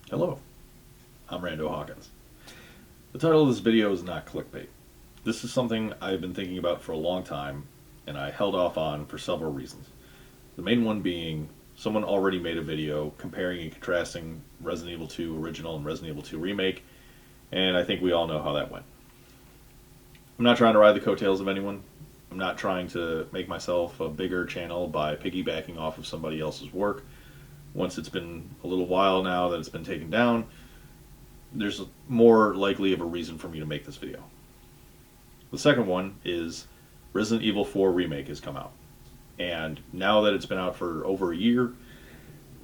Hello, I'm Rando Hawkins. The title of this video is not clickbait. This is something I've been thinking about for a long time, and I held off on for several reasons. The main one being someone already made a video comparing and contrasting Resident Evil 2 Original and Resident Evil 2 Remake, and I think we all know how that went. I'm not trying to ride the coattails of anyone. I'm not trying to make myself a bigger channel by piggybacking off of somebody else's work. Once it's been a little while now that it's been taken down, there's more likely of a reason for me to make this video. The second one is Resident Evil 4 Remake has come out. And now that it's been out for over a year,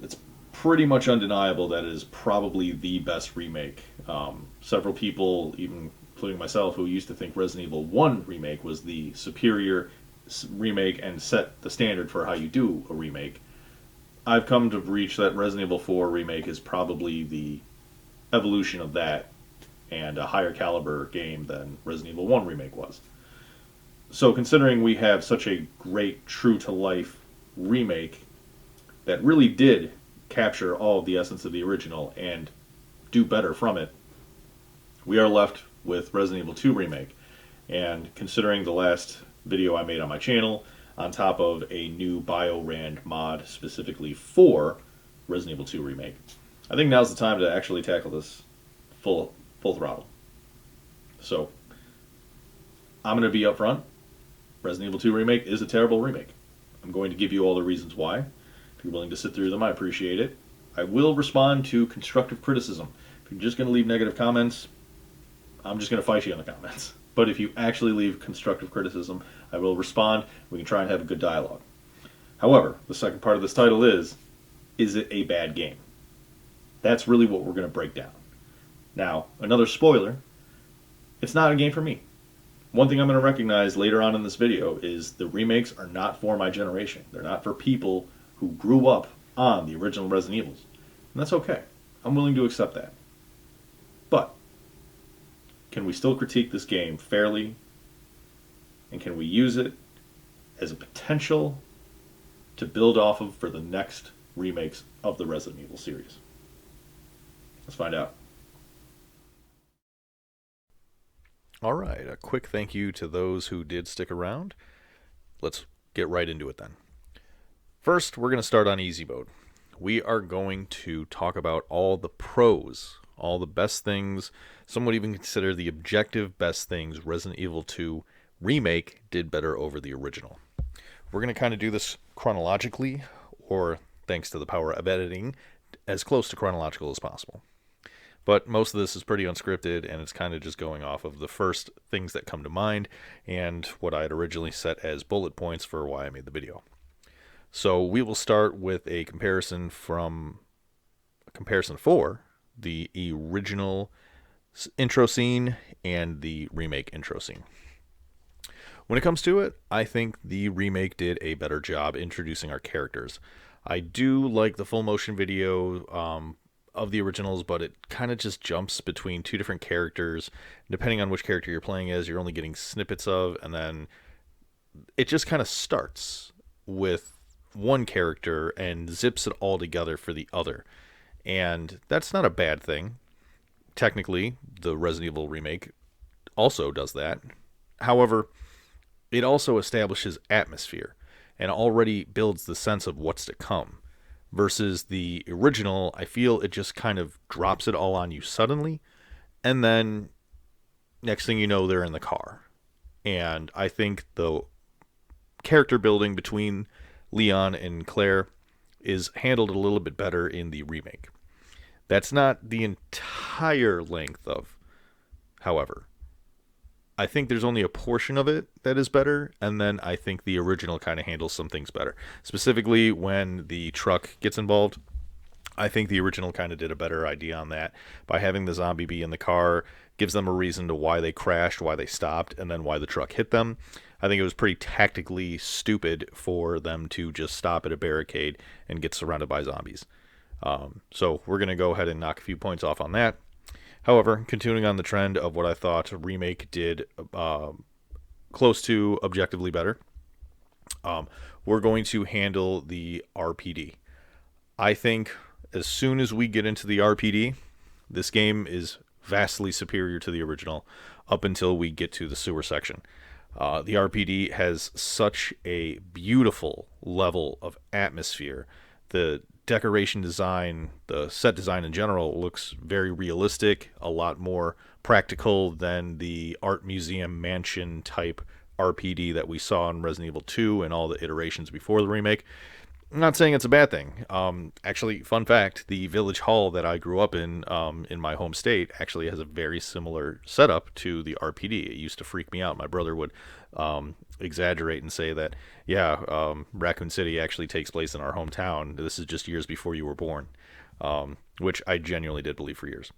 it's pretty much undeniable that it is probably the best remake. Several people, even including myself, who used to think Resident Evil 1 Remake was the superior remake and set the standard for how you do a remake, I've come to reach that Resident Evil 4 Remake is probably the evolution of that and a higher caliber game than Resident Evil 1 Remake was. So considering we have such a great true to life remake that really did capture all of the essence of the original and do better from it, we are left with Resident Evil 2 Remake. And considering the last video I made on my channel, on top of a new BioRand mod specifically for Resident Evil 2 Remake, I think now's the time to actually tackle this full throttle. So, I'm going to be upfront. Resident Evil 2 Remake is a terrible remake. I'm going to give you all the reasons why. If you're willing to sit through them, I appreciate it. I will respond to constructive criticism. If you're just going to leave negative comments, I'm just going to fight you in the comments. But if you actually leave constructive criticism, I will respond. We can try and have a good dialogue. However, the second part of this title is it a bad game? That's really what we're going to break down. Now, another spoiler, it's not a game for me. One thing I'm going to recognize later on in this video is the remakes are not for my generation. They're not for people who grew up on the original Resident Evils. And that's okay. I'm willing to accept that. But, can we still critique this game fairly? And can we use it as a potential to build off of for the next remakes of the Resident Evil series? Let's find out. Alright, a quick thank you to those who did stick around. Let's get right into it then. First, we're going to start on easy mode. We are going to talk about all the pros, all the best things, some would even consider the objective best things Resident Evil 2 Remake did better over the original. We're going to kind of do this chronologically, or thanks to the power of editing, as close to chronological as possible. But most of this is pretty unscripted, and it's kind of just going off of the first things that come to mind and what I had originally set as bullet points for why I made the video. So we will start with a comparison for the original intro scene and the remake intro scene. When it comes to it, I think the remake did a better job introducing our characters. I do like the full motion video of the originals, but it kind of just jumps between two different characters. Depending on which character you're playing as, you're only getting snippets of, and then it just kind of starts with one character and zips it all together for the other. And that's not a bad thing. Technically, the Resident Evil remake also does that. However, it also establishes atmosphere and already builds the sense of what's to come. Versus the original, I feel it just kind of drops it all on you suddenly, and then next thing you know, they're in the car. And I think the character building between Leon and Claire is handled a little bit better in the remake. That's not the entire length of, however. I think there's only a portion of it that is better, and then I think the original kind of handles some things better. Specifically, when the truck gets involved, I think the original kind of did a better idea on that. By having the zombie be in the car, gives them a reason to why they crashed, why they stopped, and then why the truck hit them. I think it was pretty tactically stupid for them to just stop at a barricade and get surrounded by zombies. So we're going to go ahead and knock a few points off on that. However, continuing on the trend of what I thought Remake did close to objectively better, we're going to handle the RPD. I think as soon as we get into the RPD, this game is vastly superior to the original up until we get to the sewer section. The RPD has such a beautiful level of atmosphere. The decoration design, the set design in general, looks very realistic, a lot more practical than the art museum mansion type RPD that we saw in Resident Evil 2 and all the iterations before the remake. I'm not saying it's a bad thing. Actually, fun fact: the village hall that I grew up in my home state, actually has a very similar setup to the RPD. It used to freak me out. My brother would exaggerate and say that, yeah, Raccoon City actually takes place in our hometown. This is just years before you were born, which I genuinely did believe for years.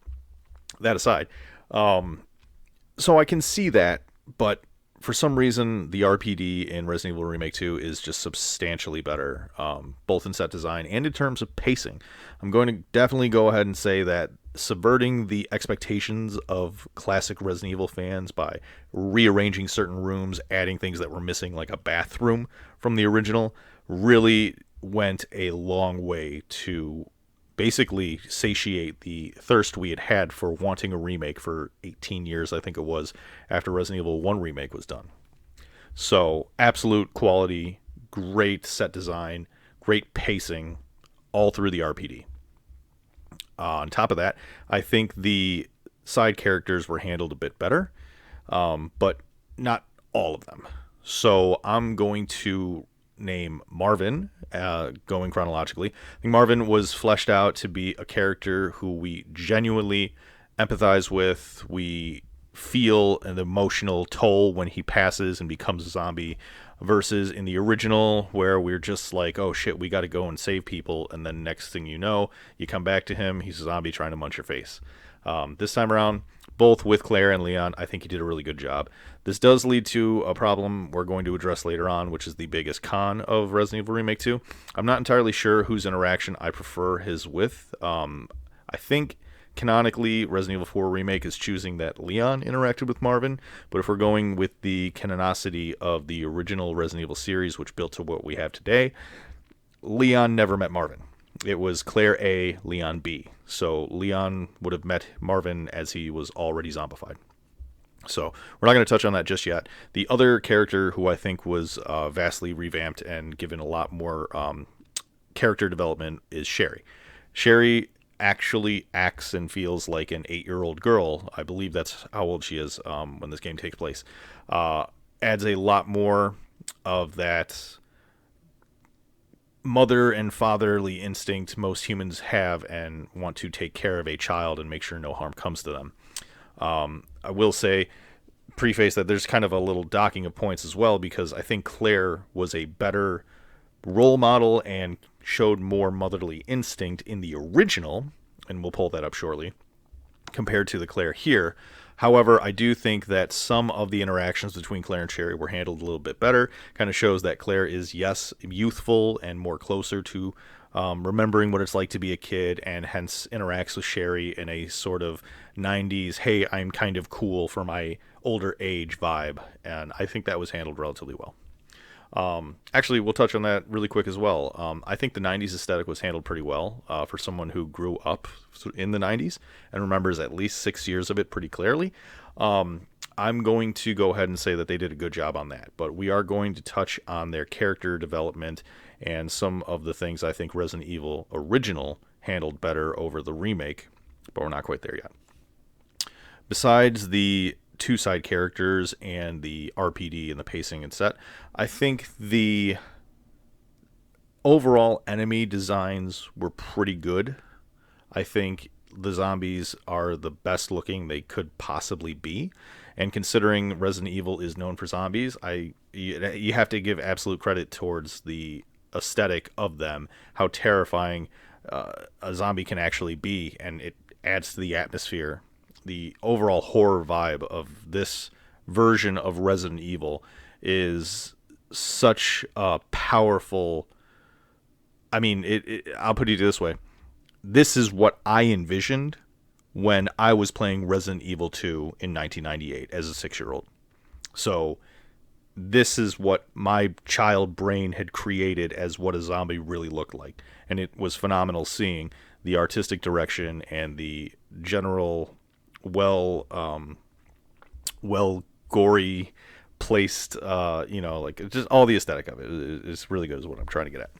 That aside, so I can see that, but for some reason, the RPD in Resident Evil Remake 2 is just substantially better, both in set design and in terms of pacing. I'm going to definitely go ahead and say that subverting the expectations of classic Resident Evil fans by rearranging certain rooms, adding things that were missing, like a bathroom from the original, really went a long way to basically satiate the thirst we had had for wanting a remake for 18 years, I think it was, after Resident Evil 1 Remake was done. So, absolute quality, great set design, great pacing, all through the RPD. On top of that, I think the side characters were handled a bit better, but not all of them. So, I'm going to name Marvin, going chronologically. I think Marvin was fleshed out to be a character who we genuinely empathize with. We feel an emotional toll when he passes and becomes a zombie, versus in the original where we're just like, oh shit, we got to go and save people, and then next thing you know, you come back to him, he's a zombie trying to munch your face. This time around, both with Claire and Leon, I think he did a really good job. This does lead to a problem we're going to address later on, which is the biggest con of Resident Evil Remake 2. I'm not entirely sure whose interaction I prefer his with. I think canonically Resident Evil 4 Remake is choosing that Leon interacted with Marvin, but if we're going with the canonicity of the original Resident Evil series, which built to what we have today, Leon never met Marvin. It was Claire A, Leon B. So Leon would have met Marvin as he was already zombified. So we're not going to touch on that just yet. The other character who I think was vastly revamped and given a lot more character development is Sherry. Sherry actually acts and feels like an 8-year-old girl. I believe that's how old she is when this game takes place. Adds a lot more of that mother and fatherly instinct most humans have and want to take care of a child and make sure no harm comes to them. I will say, preface that there's kind of a little docking of points as well, because I think Claire was a better role model and showed more motherly instinct in the original, and we'll pull that up shortly, compared to the Claire here. However, I do think that some of the interactions between Claire and Sherry were handled a little bit better. Kind of shows that Claire is, yes, youthful and more closer to remembering what it's like to be a kid, and hence interacts with Sherry in a sort of 90s, hey, I'm kind of cool for my older age vibe. And I think that was handled relatively well. Actually, we'll touch on that really quick as well. I think the 90s aesthetic was handled pretty well for someone who grew up in the 90s and remembers at least 6 years of it pretty clearly. I'm going to go ahead and say that they did a good job on that, but we are going to touch on their character development and some of the things I think Resident Evil original handled better over the remake, but we're not quite there yet. Besides the two side characters and the RPD and the pacing and set, I think the overall enemy designs were pretty good. I think the zombies are the best looking they could possibly be, and considering Resident Evil is known for zombies, you have to give absolute credit towards the aesthetic of them, how terrifying a zombie can actually be, and it adds to the atmosphere. The overall horror vibe of this version of Resident Evil is such a powerful... I mean, I'll put it this way. This is what I envisioned when I was playing Resident Evil 2 in 1998 as a 6-year-old. So this is what my child brain had created as what a zombie really looked like. And it was phenomenal seeing the artistic direction and the general well gory placed, like just all the aesthetic of it is really good is what I'm trying to get at.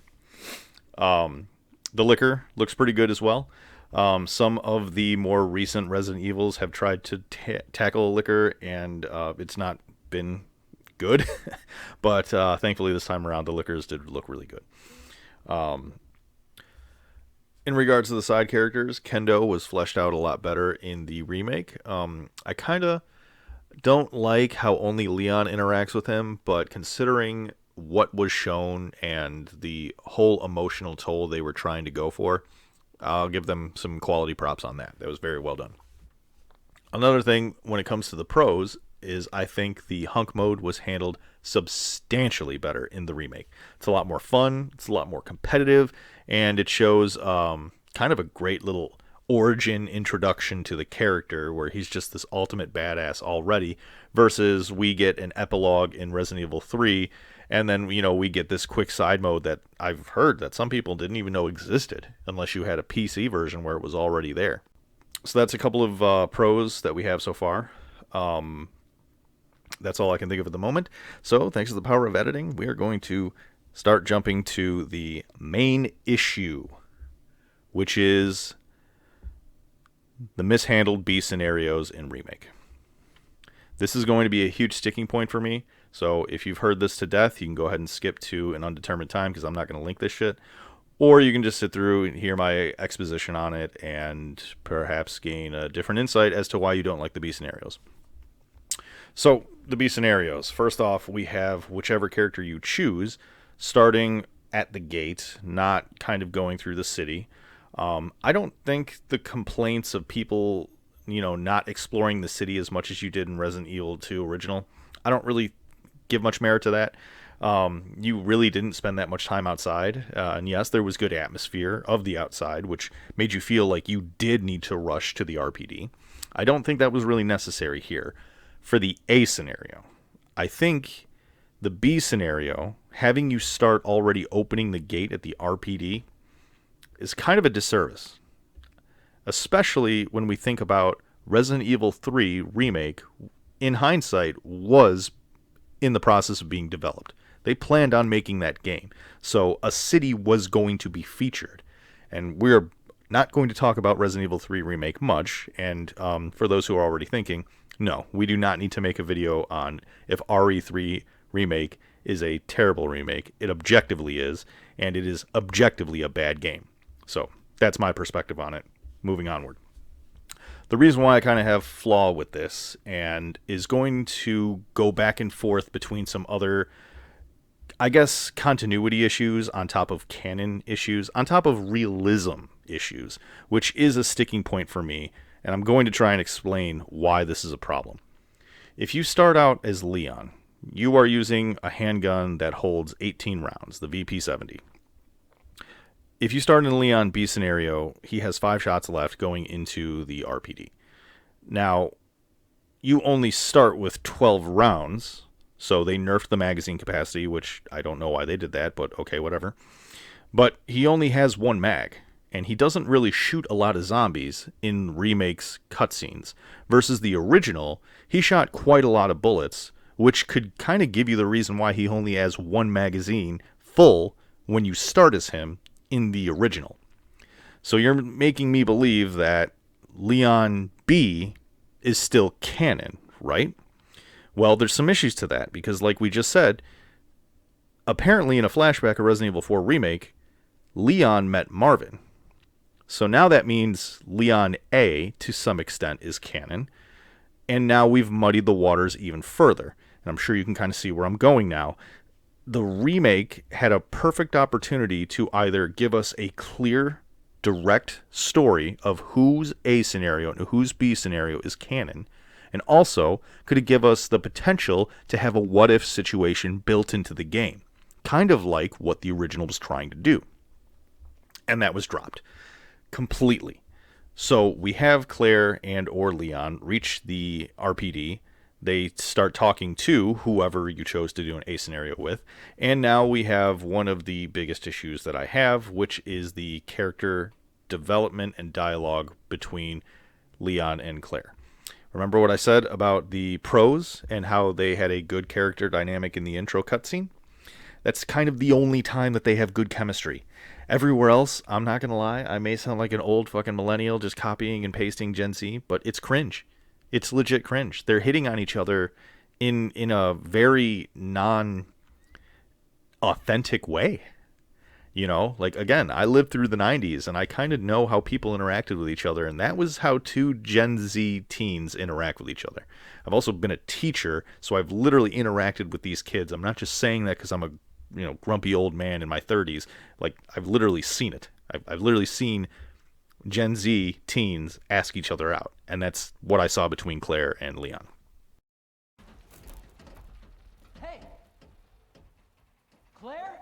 The liquor looks pretty good as well. Some of the more recent Resident Evils have tried to tackle liquor, and it's not been good. But thankfully this time around, the liquors did look really good. In regards to the side characters, Kendo was fleshed out a lot better in the remake. I kind of don't like how only Leon interacts with him, but considering what was shown and the whole emotional toll they were trying to go for, I'll give them some quality props on that. That was very well done. Another thing when it comes to the pros is I think the hunk mode was handled substantially better in the remake. It's a lot more fun, it's a lot more competitive, and it shows kind of a great little origin introduction to the character where he's just this ultimate badass already, versus we get an epilogue in Resident Evil 3, and then we get this quick side mode that I've heard that some people didn't even know existed unless you had a PC version where it was already there. So that's a couple of pros that we have so far. That's all I can think of at the moment. So thanks to the power of editing, we are going to start jumping to the main issue, which is the mishandled B scenarios in Remake. This is going to be a huge sticking point for me, so if you've heard this to death, you can go ahead and skip to an undetermined time because I'm not going to link this shit. Or you can just sit through and hear my exposition on it and perhaps gain a different insight as to why you don't like the B scenarios. So, the B scenarios. First off, we have whichever character you choose starting at the gate, not kind of going through the city. I don't think the complaints of people, not exploring the city as much as you did in Resident Evil 2 original, I don't really give much merit to that. You really didn't spend that much time outside. And yes, there was good atmosphere of the outside, which made you feel like you did need to rush to the RPD. I don't think that was really necessary here for the A scenario. I think the B scenario, having you start already opening the gate at the RPD, is kind of a disservice. Especially when we think about Resident Evil 3 Remake, in hindsight, was in the process of being developed. They planned on making that game. So a city was going to be featured. And we're not going to talk about Resident Evil 3 Remake much. And for those who are already thinking, no, we do not need to make a video on if RE3 Remake is a terrible remake. It objectively is, and it is objectively a bad game. So that's my perspective on it. Moving onward. The reason why I kind of have flaw with this and is going to go back and forth between some other, I guess, continuity issues on top of canon issues, on top of realism issues, which is a sticking point for me, and I'm going to try and explain why this is a problem. If you start out as Leon, you are using a handgun that holds 18 rounds, the VP-70. If you start in the Leon B scenario, he has 5 shots left going into the RPD. Now, you only start with 12 rounds, so they nerfed the magazine capacity, which I don't know why they did that, but okay, whatever. But he only has 1 mag, and he doesn't really shoot a lot of zombies in Remake's cutscenes. Versus the original, he shot quite a lot of bullets, which could kind of give you the reason why he only has 1 magazine full when you start as him in the original. So you're making me believe that Leon B is still canon, right? Well, there's some issues to that, because like we just said, apparently in a flashback of Resident Evil 4 Remake, Leon met Marvin. So now that means Leon A, to some extent, is canon, and now we've muddied the waters even further. And I'm sure you can kind of see where I'm going now. The remake had a perfect opportunity to either give us a clear, direct story of whose A scenario and whose B scenario is canon, and also could it give us the potential to have a what-if situation built into the game, kind of like what the original was trying to do. And that was dropped completely. So we have Claire and or Leon reach the RPD. They start talking to whoever you chose to do an A scenario with. And now we have one of the biggest issues that I have, which is the character development and dialogue between Leon and Claire. Remember what I said about the pros and how they had a good character dynamic in the intro cutscene? That's kind of the only time that they have good chemistry. Everywhere else, I'm not going to lie, I may sound like an old fucking millennial just copying and pasting Gen Z, but it's cringe. It's legit cringe. They're hitting on each other in a very non-authentic way. You know, like, again, I lived through the 90s, and I kind of know how people interacted with each other, and that was how two Gen Z teens interact with each other. I've also been a teacher, so I've literally interacted with these kids. I'm not just saying that because I'm a grumpy old man in my 30s. Like, I've literally seen it. I've literally seen Gen Z teens ask each other out, and that's what I saw between Claire and Leon. Hey! Claire?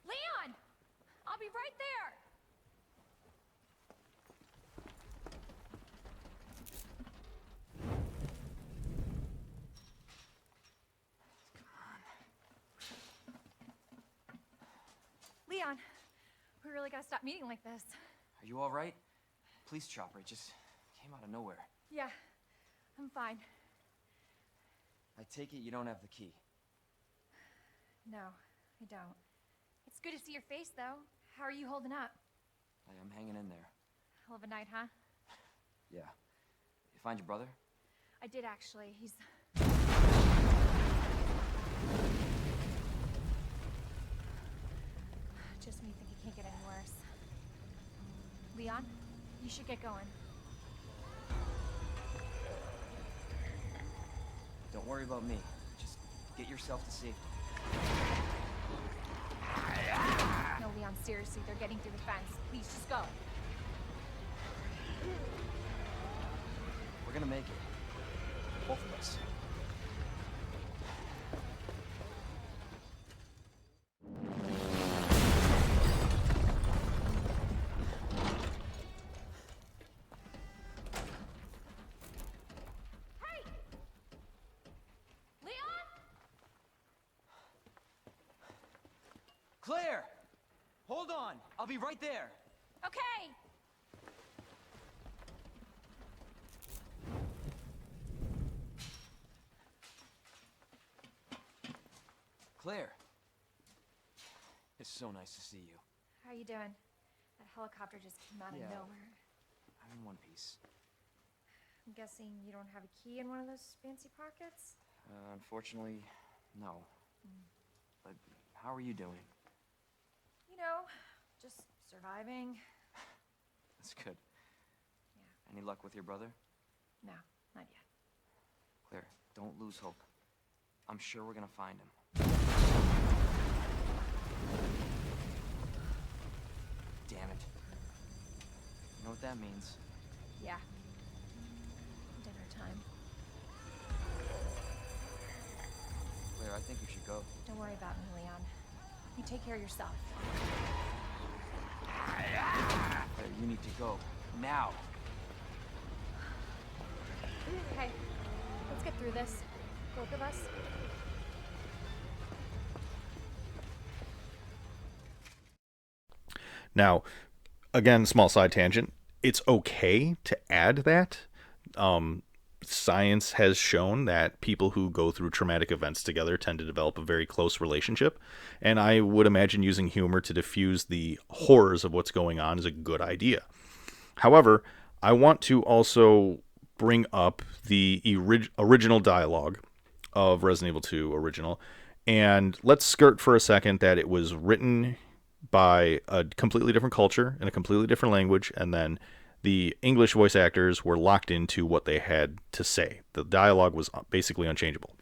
Leon! I'll be right there! Leon, we really gotta stop meeting like this. Are you alright? Police chopper, it just came out of nowhere. Yeah, I'm fine. I take it you don't have the key. No, I don't. It's good to see your face, though. How are you holding up? I'm hanging in there. Hell of a night, huh? Yeah. You find your brother? I did, actually. He's... Just when you think it can't get any worse. Leon, you should get going. Don't worry about me. Just get yourself to safety. No, Leon, seriously, they're getting through the fence. Please, just go. We're gonna make it. Both of us. Hey! Leon? Claire! Hold on! I'll be right there! Okay! Claire! It's so nice to see you. How are you doing? That helicopter just came out of Yeah. nowhere. I'm in one piece. I'm guessing you don't have a key in one of those fancy pockets? Unfortunately, no. But how are you doing? You know, just surviving. That's good. Yeah. Any luck with your brother? No, not yet. Claire, don't lose hope. I'm sure we're gonna find him. Damn it. You know what that means? Yeah. Dinner time. Claire, I think you should go. Don't worry about me, Leon. You take care of yourself. Claire, you need to go. Now! Okay, let's get through this. Both of us. Now, again, small side tangent. It's okay to add that. Science has shown that people who go through traumatic events together tend to develop a very close relationship. And I would imagine using humor to diffuse the horrors of what's going on is a good idea. However, I want to also bring up the original dialogue of Resident Evil 2 original. And let's skirt for a second that it was written by a completely different culture in a completely different language, and then the English voice actors were locked into what they had to say. The dialogue was basically unchangeable.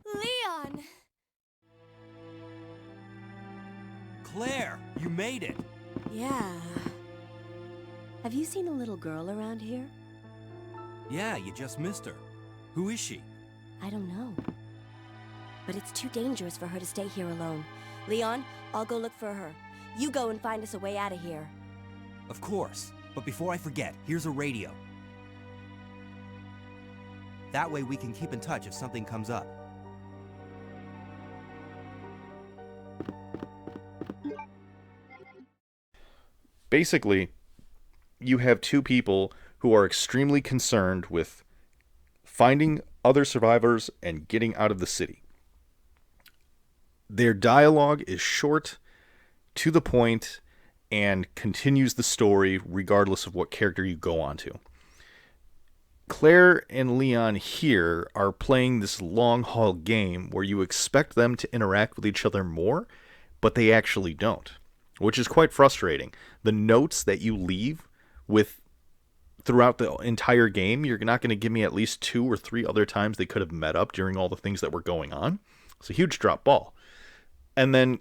Leon! Claire, you made it! Yeah. Have you seen a little girl around here? Yeah, you just missed her. Who is she? I don't know. But it's too dangerous for her to stay here alone. Leon, I'll go look for her. You go and find us a way out of here. Of course. But before I forget, here's a radio. That way we can keep in touch if something comes up. Basically, you have two people who are extremely concerned with finding other survivors and getting out of the city. Their dialogue is short, to the point, and continues the story regardless of what character you go on to. Claire and Leon here are playing this long haul game where you expect them to interact with each other more, but they actually don't, which is quite frustrating. The notes that you leave with throughout the entire game, you're not going to give me at least 2 or 3 other times they could have met up during all the things that were going on. It's a huge drop ball. And then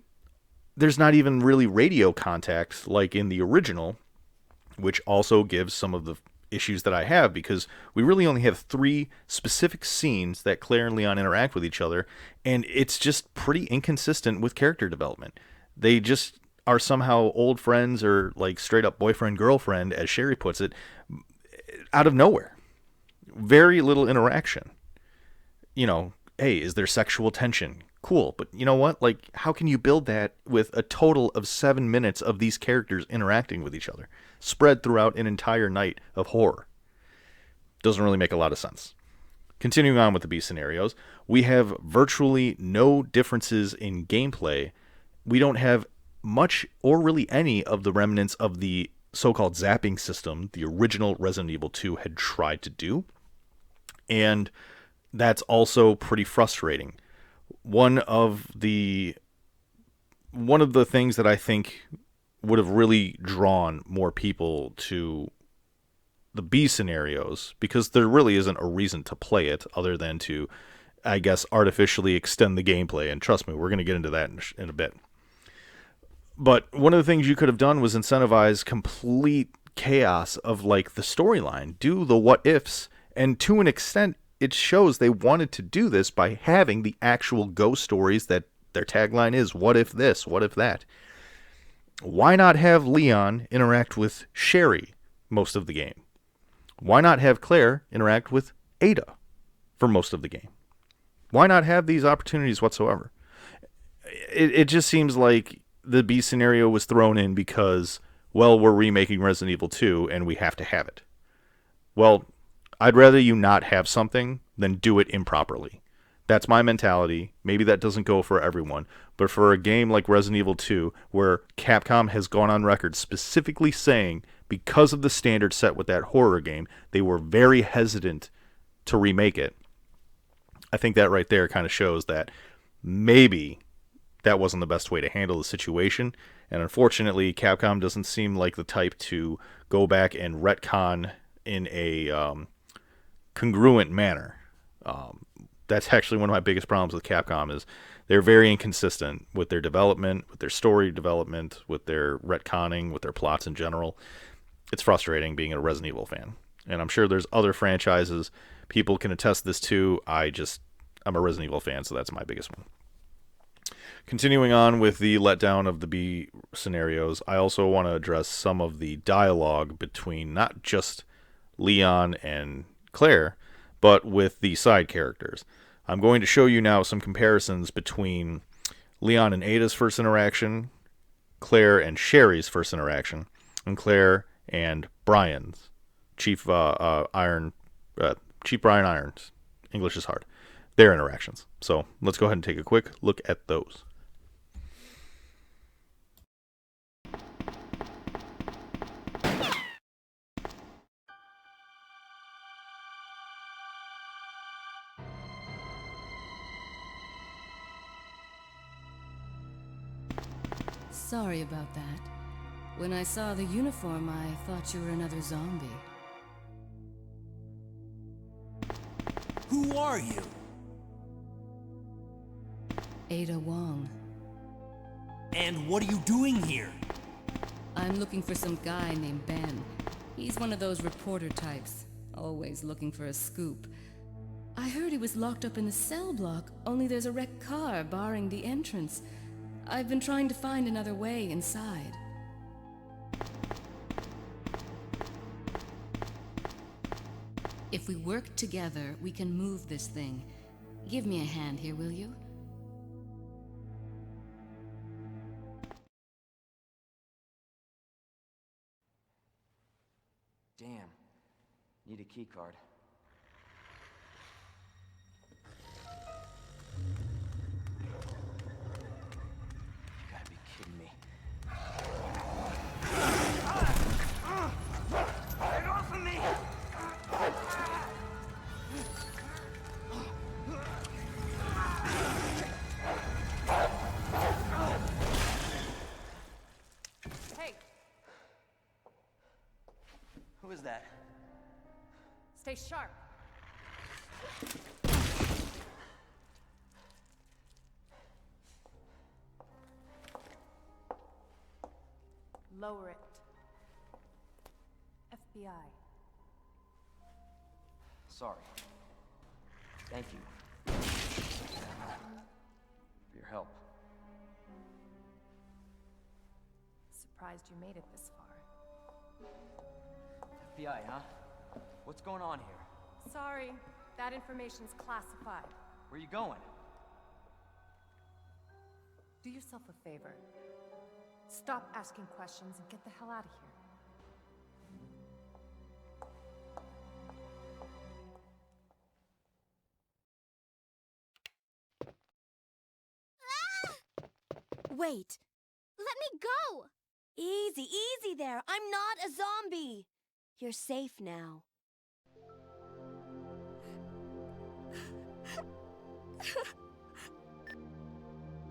there's not even really radio contact like in the original, which also gives some of the issues that I have, because we really only have 3 specific scenes that Claire and Leon interact with each other, and it's just pretty inconsistent with character development. They just are somehow old friends, or like straight up boyfriend girlfriend, as Sherry puts it, out of nowhere. Very little interaction. You know, hey, is there sexual tension? Cool, but you know what? Like, how can you build that with a total of 7 minutes of these characters interacting with each other, spread throughout an entire night of horror? Doesn't really make a lot of sense. Continuing on with the B scenarios, we have virtually no differences in gameplay. We don't have much or really any of the remnants of the so-called zapping system the original Resident Evil 2 had tried to do. And that's also pretty frustrating. One of the things that I think would have really drawn more people to the B scenarios, because there really isn't a reason to play it other than to, I guess, artificially extend the gameplay. And trust me, we're going to get into that in a bit. But one of the things you could have done was incentivize complete chaos of like the storyline. Do the what ifs, and to an extent, it shows they wanted to do this by having the actual ghost stories that their tagline is, what if this, what if that. Why not have Leon interact with Sherry most of the game? Why not have Claire interact with Ada for most of the game? Why not have these opportunities whatsoever? It just seems like the B scenario was thrown in because, well, we're remaking Resident Evil 2 and we have to have it. Well, I'd rather you not have something than do it improperly. That's my mentality. Maybe that doesn't go for everyone, but for a game like Resident Evil 2, where Capcom has gone on record specifically saying, because of the standard set with that horror game, they were very hesitant to remake it. I think that right there kind of shows that maybe that wasn't the best way to handle the situation, and unfortunately, Capcom doesn't seem like the type to go back and retcon in a congruent manner. That's actually one of my biggest problems with Capcom, is they're very inconsistent with their development, with their story development, with their retconning, with their plots in general. It's frustrating being a Resident Evil fan. And I'm sure there's other franchises people can attest this to. I'm a Resident Evil fan, so that's my biggest one. Continuing on with the letdown of the B scenarios, I also want to address some of the dialogue between not just Leon and Claire, but with the side characters. I'm going to show you now some comparisons between Leon and Ada's first interaction, Claire and Sherry's first interaction, and Claire and Brian's, Chief Brian Irons, English is hard, their interactions. So let's go ahead and take a quick look at those. Sorry about that. When I saw the uniform, I thought you were another zombie. Who are you? Ada Wong. And what are you doing here? I'm looking for some guy named Ben. He's one of those reporter types, always looking for a scoop. I heard he was locked up in the cell block, only there's a wrecked car barring the entrance. I've been trying to find another way inside. If we work together, we can move this thing. Give me a hand here, will you? Damn. Need a key card. You gotta be kidding me. Get off of me! Hey, Who is that? stay sharp. Lower it. FBI. Sorry. Thank you. For your help. Surprised you made it this far. FBI, huh? What's going on here? Sorry, that information's classified. Where you going? Do yourself a favor. Stop asking questions and get the hell out of here. Wait. Let me go! Easy, easy there. I'm not a zombie. You're safe now.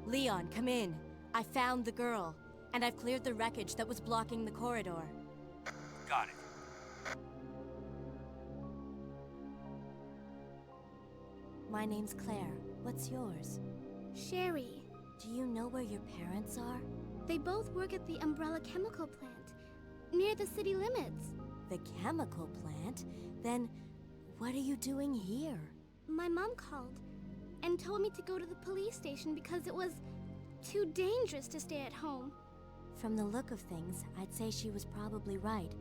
Leon, come in. I found the girl, and I've cleared the wreckage that was blocking the corridor. Got it. My name's Claire. What's yours? Sherry. Do you know where your parents are? They both work at the Umbrella Chemical Plant, near the city limits. The chemical plant? Then what are you doing here? My mom called and told me to go to the police station because it was too dangerous to stay at home. From the look of things, I'd say she was probably right.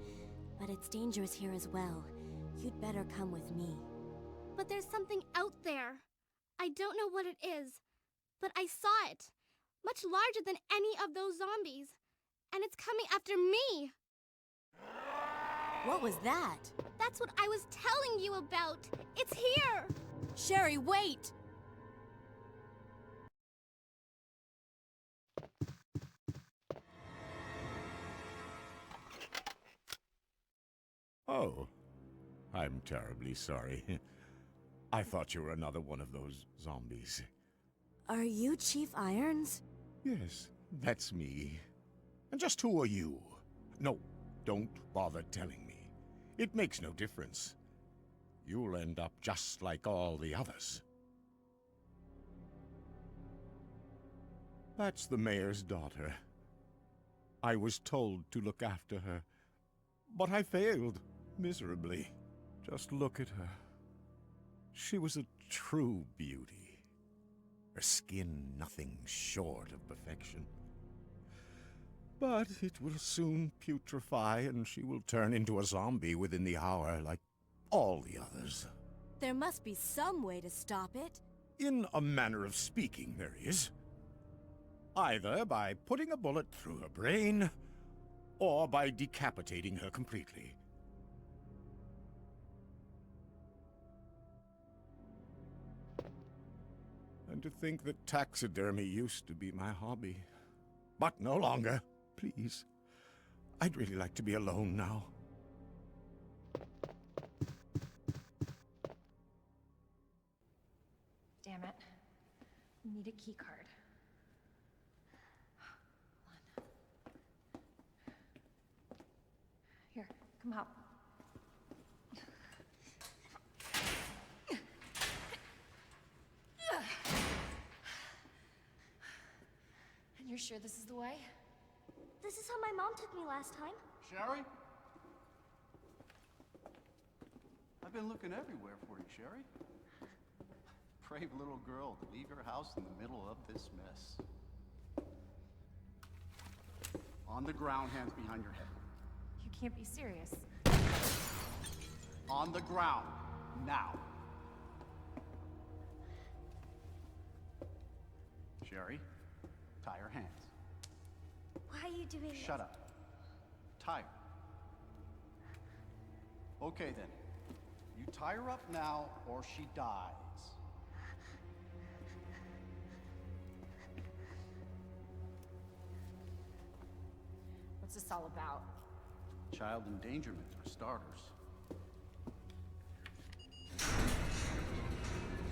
But it's dangerous here as well. You'd better come with me. But there's something out there. I don't know what it is, but I saw it. Much larger than any of those zombies. And it's coming after me. What was that? That's what I was telling you about. It's here. Sherry, wait! Oh, I'm terribly sorry. I thought you were another one of those zombies. Are you Chief Irons? Yes, that's me. And just who are you? No, don't bother telling me. It makes no difference. You'll end up just like all the others. That's the mayor's daughter. I was told to look after her, but I failed miserably. Just look at her. She was a true beauty. Her skin nothing short of perfection. But it will soon putrefy, and she will turn into a zombie within the hour, like all the others. There must be some way to stop it. In a manner of speaking, there is. Either by putting a bullet through her brain, or by decapitating her completely. And to think that taxidermy used to be my hobby. But no longer. Please. I'd really like to be alone now. Damn it. We need a key card. Hold on. Here, come help. And you're sure this is the way? This is how my mom took me last time. Sherry? I've been looking everywhere for you, Sherry. Brave little girl to leave your house in the middle of this mess. On the ground, hands behind your head. You can't be serious. On the ground, now. Sherry, tie your hands. Why are you doing this? Shut up. Tie her. Okay then. You tie her up now, or she dies. What's this all about? Child endangerment, for starters.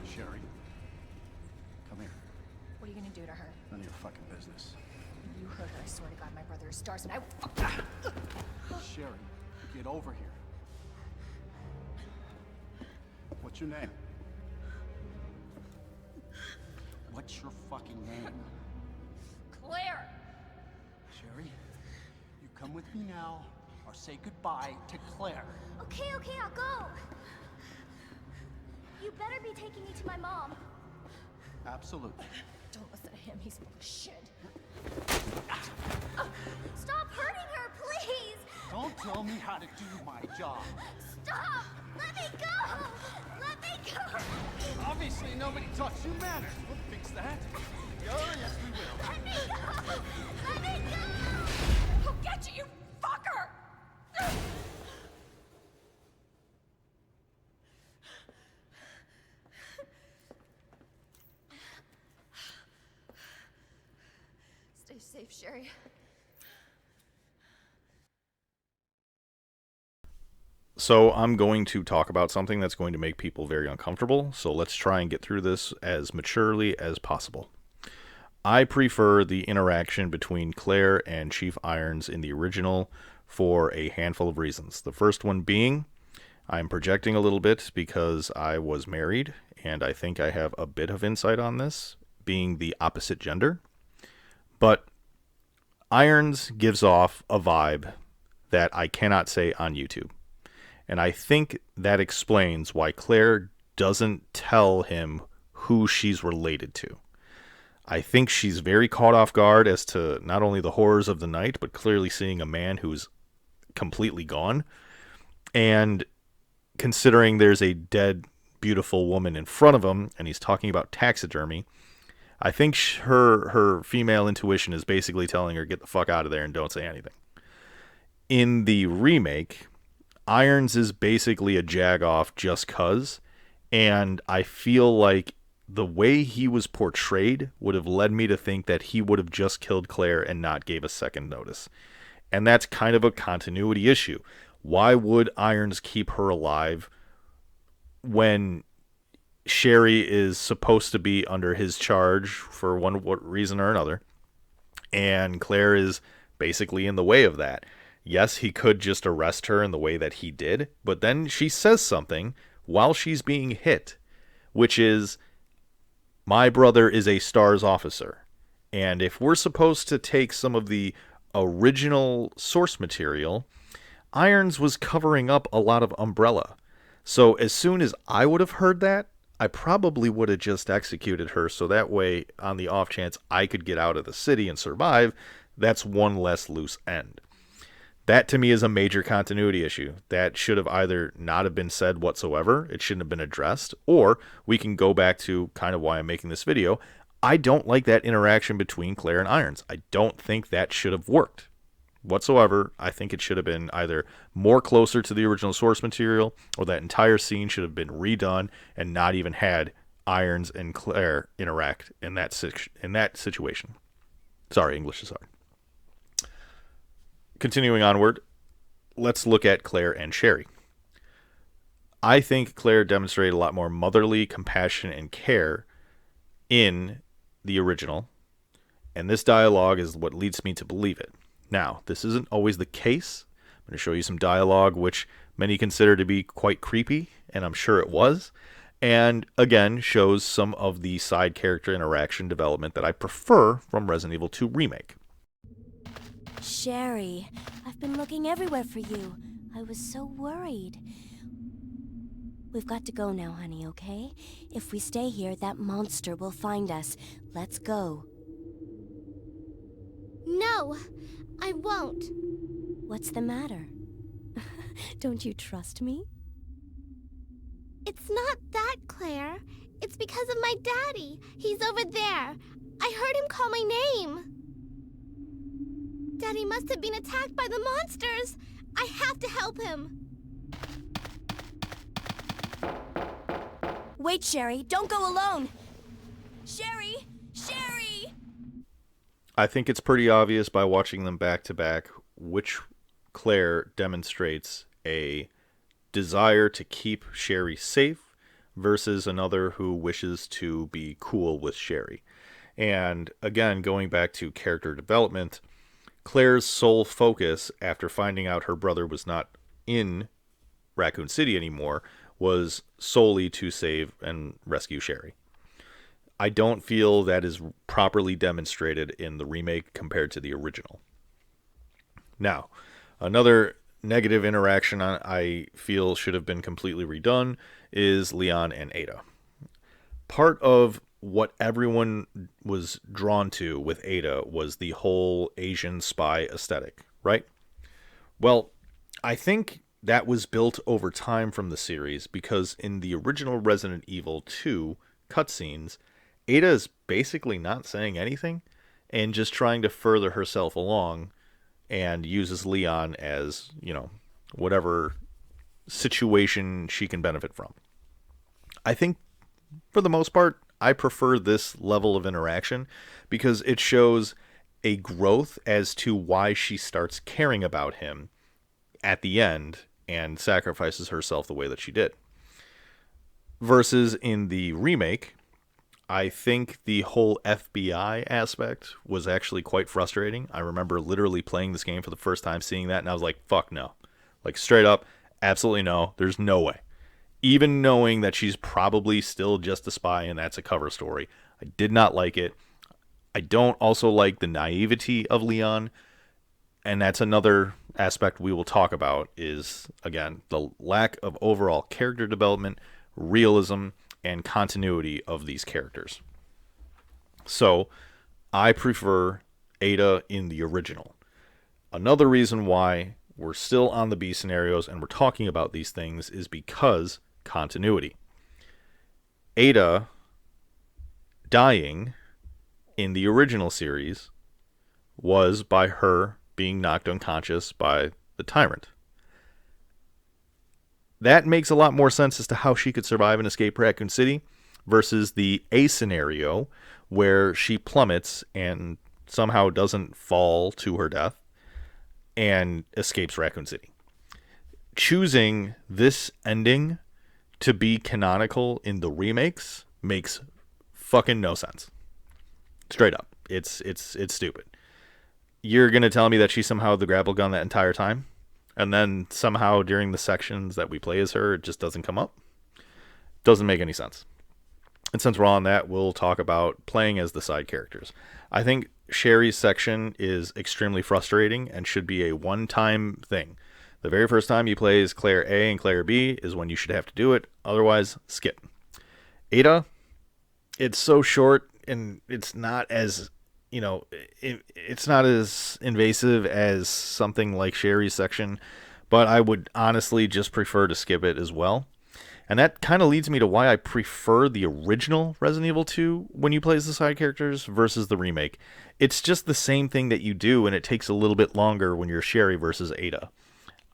Sherry, come here. What are you gonna do to her? None of your fucking business. You hurt her. I swear to God, my brother is stars, and I. Sherry, get over here. What's your name? What's your fucking name? Claire! Sherry, you come with me now, or say goodbye to Claire. Okay, I'll go. You better be taking me to my mom. Absolutely. Don't listen to him. He's full of shit. Stop hurting her, please! Don't tell me how to do my job. Stop! Let me go! Let me go! Obviously, nobody taught you manners. We'll fix that. Oh, yes, we will. Let me go! Let me go! I'll get you, you fucker! Stay safe, Sherry. So I'm going to talk about something that's going to make people very uncomfortable, so let's try and get through this as maturely as possible. I prefer the interaction between Claire and Chief Irons in the original for a handful of reasons. The first one being, I'm projecting a little bit because I was married, and I think I have a bit of insight on this, being the opposite gender. But Irons gives off a vibe that I cannot say on YouTube. And I think that explains why Claire doesn't tell him who she's related to. I think she's very caught off guard as to not only the horrors of the night, but clearly seeing a man who's completely gone. And considering there's a dead, beautiful woman in front of him, and he's talking about taxidermy, I think her female intuition is basically telling her, get the fuck out of there and don't say anything. In the remake, Irons is basically a jagoff just cuz, and I feel like the way he was portrayed would have led me to think that he would have just killed Claire and not gave a second notice. And that's kind of a continuity issue. Why would Irons keep her alive when Sherry is supposed to be under his charge for one reason or another, and Claire is basically in the way of that? Yes, he could just arrest her in the way that he did, but then she says something while she's being hit, which is, my brother is a STARS officer. And if we're supposed to take some of the original source material, Irons was covering up a lot of Umbrella. So as soon as I would have heard that, I probably would have just executed her, so that way, on the off chance I could get out of the city and survive, that's one less loose end. That, to me, is a major continuity issue. That should have either not have been said whatsoever, it shouldn't have been addressed, or we can go back to kind of why I'm making this video. I don't like that interaction between Claire and Irons. I don't think that should have worked whatsoever. I think it should have been either more closer to the original source material, or that entire scene should have been redone and not even had Irons and Claire interact in that situation. Sorry, English is hard. Continuing onward, let's look at Claire and Sherry. I think Claire demonstrated a lot more motherly compassion and care in the original, and this dialogue is what leads me to believe it. Now, this isn't always the case. I'm going to show you some dialogue which many consider to be quite creepy, and I'm sure it was, and again shows some of the side character interaction development that I prefer from Resident Evil 2 Remake. Sherry, I've been looking everywhere for you. I was so worried. We've got to go now, honey, okay? If we stay here, that monster will find us. Let's go. No, I won't. What's the matter? Don't you trust me? It's not that, Claire. It's because of my daddy. He's over there. I heard him call my name. Daddy must have been attacked by the monsters. I have to help him. Wait, Sherry, don't go alone! Sherry! Sherry! I think it's pretty obvious by watching them back to back which Claire demonstrates a desire to keep Sherry safe versus another who wishes to be cool with Sherry. And again, going back to character development, Claire's sole focus after finding out her brother was not in Raccoon City anymore was solely to save and rescue Sherry. I don't feel that is properly demonstrated in the remake compared to the original. Now, another negative interaction I feel should have been completely redone is Leon and Ada. Part of what everyone was drawn to with Ada was the whole Asian spy aesthetic, right? Well, I think that was built over time from the series because in the original Resident Evil 2 cutscenes, Ada is basically not saying anything and just trying to further herself along and uses Leon as, whatever situation she can benefit from. I think, for the most part, I prefer this level of interaction because it shows a growth as to why she starts caring about him at the end and sacrifices herself the way that she did. Versus in the remake, I think the whole FBI aspect was actually quite frustrating. I remember literally playing this game for the first time, seeing that, and I was like, fuck no. Like, straight up, absolutely no. There's no way. Even knowing that she's probably still just a spy and that's a cover story, I did not like it. I don't also like the naivety of Leon, and that's another aspect we will talk about is, again, the lack of overall character development, realism, and continuity of these characters. So, I prefer Ada in the original. Another reason why we're still on the B scenarios and we're talking about these things is because continuity. Ada dying in the original series was by her being knocked unconscious by the tyrant. That makes a lot more sense as to how she could survive and escape Raccoon City versus the A scenario where she plummets and somehow doesn't fall to her death and escapes Raccoon City. Choosing this ending to be canonical in the remakes makes fucking no sense. Straight up. It's stupid. You're going to tell me that she's somehow the grapple gun that entire time? And then somehow during the sections that we play as her, it just doesn't come up? Doesn't make any sense. And since we're on that, we'll talk about playing as the side characters. I think Sherry's section is extremely frustrating and should be a one-time thing. The very first time you play as Claire A and Claire B is when you should have to do it. Otherwise, skip. Ada, it's so short and it's not as, it's not as invasive as something like Sherry's section, but I would honestly just prefer to skip it as well. And that kind of leads me to why I prefer the original Resident Evil 2 when you play as the side characters versus the remake. It's just the same thing that you do, and it takes a little bit longer when you're Sherry versus Ada.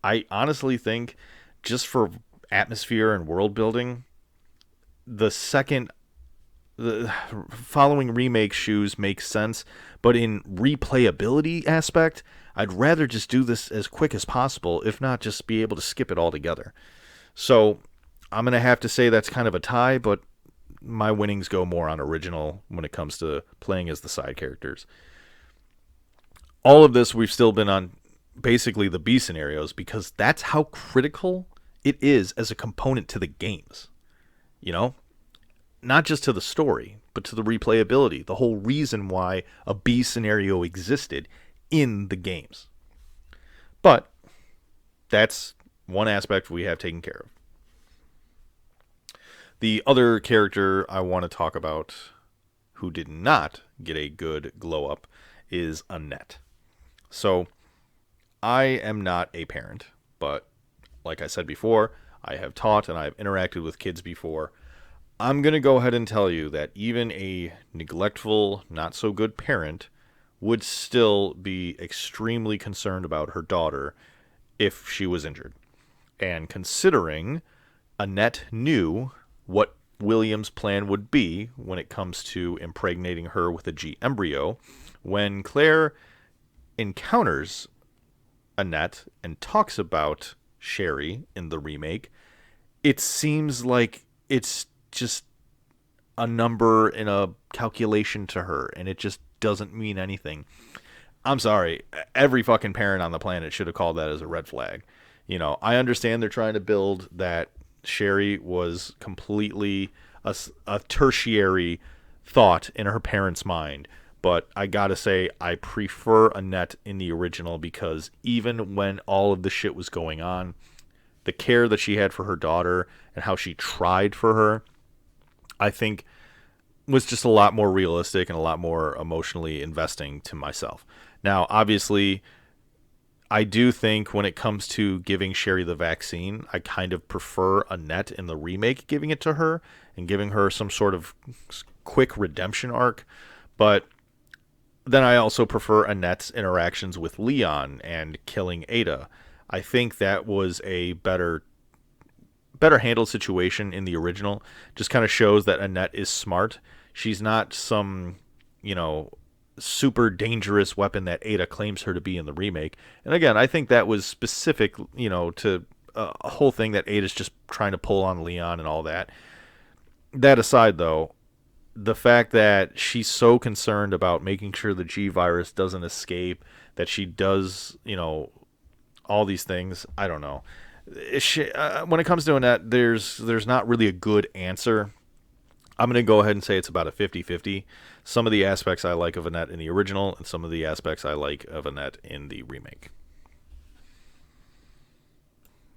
I honestly think, just for atmosphere and world building, the following remake shoes make sense, but in replayability aspect, I'd rather just do this as quick as possible, if not just be able to skip it altogether. So I'm going to have to say that's kind of a tie, but my winnings go more on original when it comes to playing as the side characters. All of this, we've still been on basically the B scenarios because that's how critical it is as a component to the games. Not just to the story, but to the replayability, the whole reason why a B scenario existed in the games. But that's one aspect we have taken care of. The other character I want to talk about who did not get a good glow up is Annette. So, I am not a parent, but like I said before, I have taught and I've interacted with kids before. I'm going to go ahead and tell you that even a neglectful, not so good parent would still be extremely concerned about her daughter if she was injured. And considering Annette knew what William's plan would be when it comes to impregnating her with a G embryo. When Claire encounters Annette and talks about Sherry in the remake, it seems like it's just a number in a calculation to her, and it just doesn't mean anything. I'm sorry, every fucking parent on the planet should have called that as a red flag. You know, I understand they're trying to build that Sherry was completely a tertiary thought in her parents' mind, but I gotta say, I prefer Annette in the original, because even when all of the shit was going on, the care that she had for her daughter and how she tried for her, I think was just a lot more realistic and a lot more emotionally investing to myself. Now, obviously, I do think when it comes to giving Sherry the vaccine, I kind of prefer Annette in the remake giving it to her and giving her some sort of quick redemption arc. But then I also prefer Annette's interactions with Leon and killing Ada. I think that was a better handled situation in the original. Just kind of shows that Annette is smart. She's not some, super dangerous weapon that Ada claims her to be in the remake. And again, I think that was specific, to a whole thing that Ada's just trying to pull on Leon and all that. That aside, though, the fact that she's so concerned about making sure the G virus doesn't escape, that she does, all these things, I don't know. When it comes to Annette, there's not really a good answer. I'm going to go ahead and say it's about a 50-50. Some of the aspects I like of Annette in the original, and some of the aspects I like of Annette in the remake.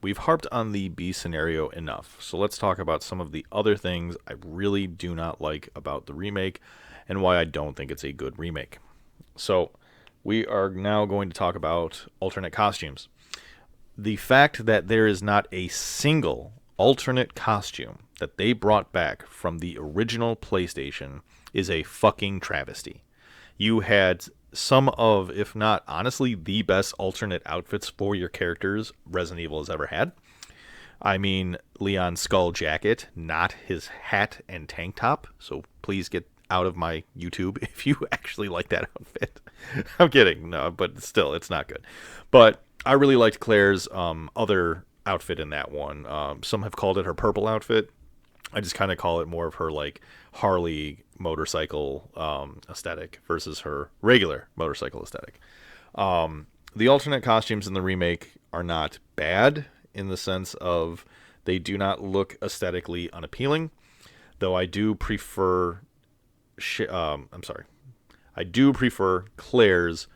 We've harped on the B scenario enough, so let's talk about some of the other things I really do not like about the remake, and why I don't think it's a good remake. So, we are now going to talk about alternate costumes. The fact that there is not a single alternate costume that they brought back from the original PlayStation is a fucking travesty. You had some of, if not honestly, the best alternate outfits for your characters Resident Evil has ever had. I mean, Leon's skull jacket, not his hat and tank top. So please get out of my YouTube if you actually like that outfit. I'm kidding, no, but still, it's not good. But I really liked Claire's other outfit in that one. Some have called it her purple outfit. I just kind of call it more of her like Harley motorcycle aesthetic versus her regular motorcycle aesthetic. The alternate costumes in the remake are not bad in the sense of they do not look aesthetically unappealing, though I do prefer I do prefer Claire's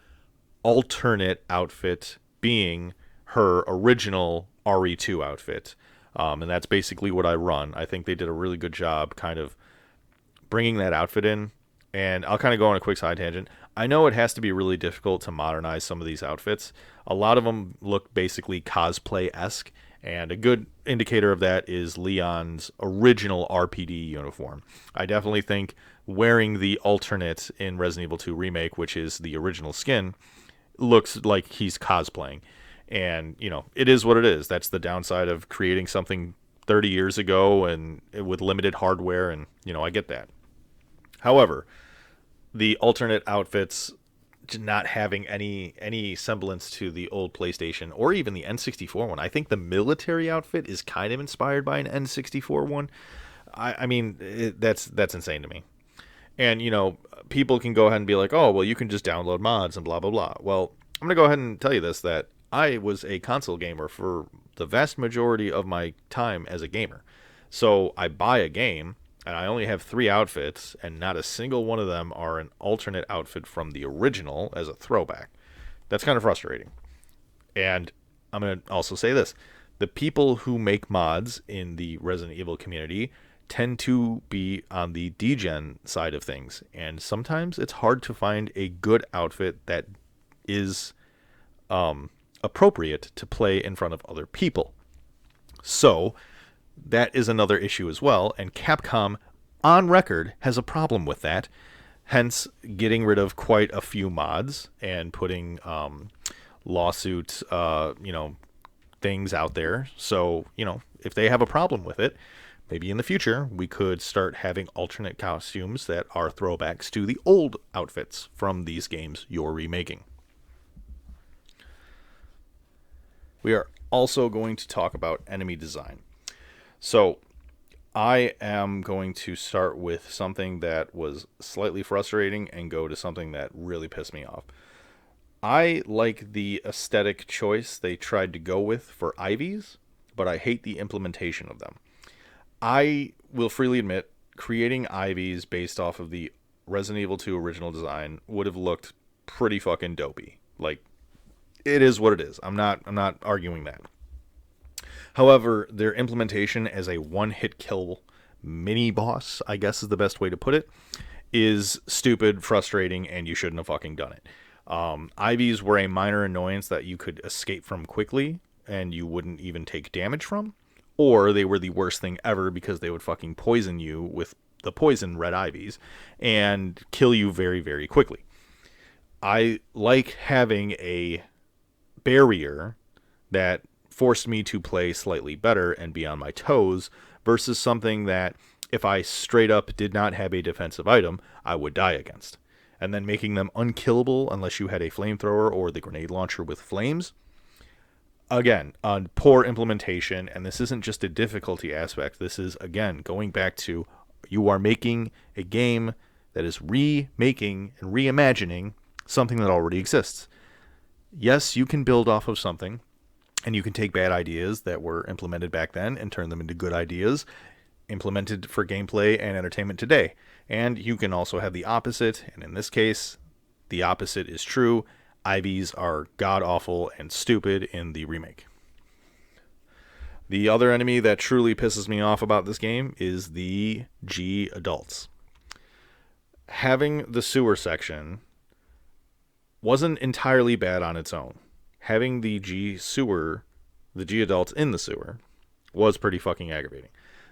alternate outfit being her original RE2 outfit. And that's basically what I run. I think they did a really good job kind of bringing that outfit in. And I'll kind of go on a quick side tangent. I know it has to be really difficult to modernize some of these outfits. A lot of them look basically cosplay-esque. And a good indicator of that is Leon's original RPD uniform. I definitely think wearing the alternate in Resident Evil 2 Remake, which is the original skin, looks like he's cosplaying. And, it is what it is. That's the downside of creating something 30 years ago and with limited hardware, and, I get that. However, the alternate outfits not having any semblance to the old PlayStation or even the N64 one. I think the military outfit is kind of inspired by an N64 one. I mean, that's insane to me. And, people can go ahead and be like, oh, well, you can just download mods and blah, blah, blah. Well, I'm going to go ahead and tell you this, that I was a console gamer for the vast majority of my time as a gamer. So I buy a game, and I only have 3 outfits, and not a single one of them are an alternate outfit from the original as a throwback. That's kind of frustrating. And I'm going to also say this. The people who make mods in the Resident Evil community tend to be on the degen side of things. And sometimes it's hard to find a good outfit that is appropriate to play in front of other people. So that is another issue as well, and Capcom on record has a problem with that, hence getting rid of quite a few mods and putting lawsuit things out there. So if they have a problem with it, maybe in the future, we could start having alternate costumes that are throwbacks to the old outfits from these games you're remaking. We are also going to talk about enemy design. So, I am going to start with something that was slightly frustrating and go to something that really pissed me off. I like the aesthetic choice they tried to go with for Ivies, but I hate the implementation of them. I will freely admit, creating Ivies based off of the Resident Evil 2 original design would have looked pretty fucking dopey. Like, it is what it is. I'm not arguing that. However, their implementation as a one-hit kill mini-boss, I guess is the best way to put it, is stupid, frustrating, and you shouldn't have fucking done it. Ivies were a minor annoyance that you could escape from quickly, and you wouldn't even take damage from, or they were the worst thing ever because they would fucking poison you with the poison red Ivies and kill you very, very quickly. I like having a barrier that forced me to play slightly better and be on my toes versus something that if I straight up did not have a defensive item, I would die against. And then making them unkillable unless you had a flamethrower or the grenade launcher with flames. Again, on poor implementation, and this isn't just a difficulty aspect. This is, again, going back to you are making a game that is remaking and reimagining something that already exists. Yes, you can build off of something, and you can take bad ideas that were implemented back then and turn them into good ideas implemented for gameplay and entertainment today. And you can also have the opposite, and in this case, the opposite is true. Ivies are god-awful and stupid in the remake. The other enemy that truly pisses me off about this game is the G adults. Having the sewer section wasn't entirely bad on its own. Having the G adults in the sewer, was pretty fucking aggravating.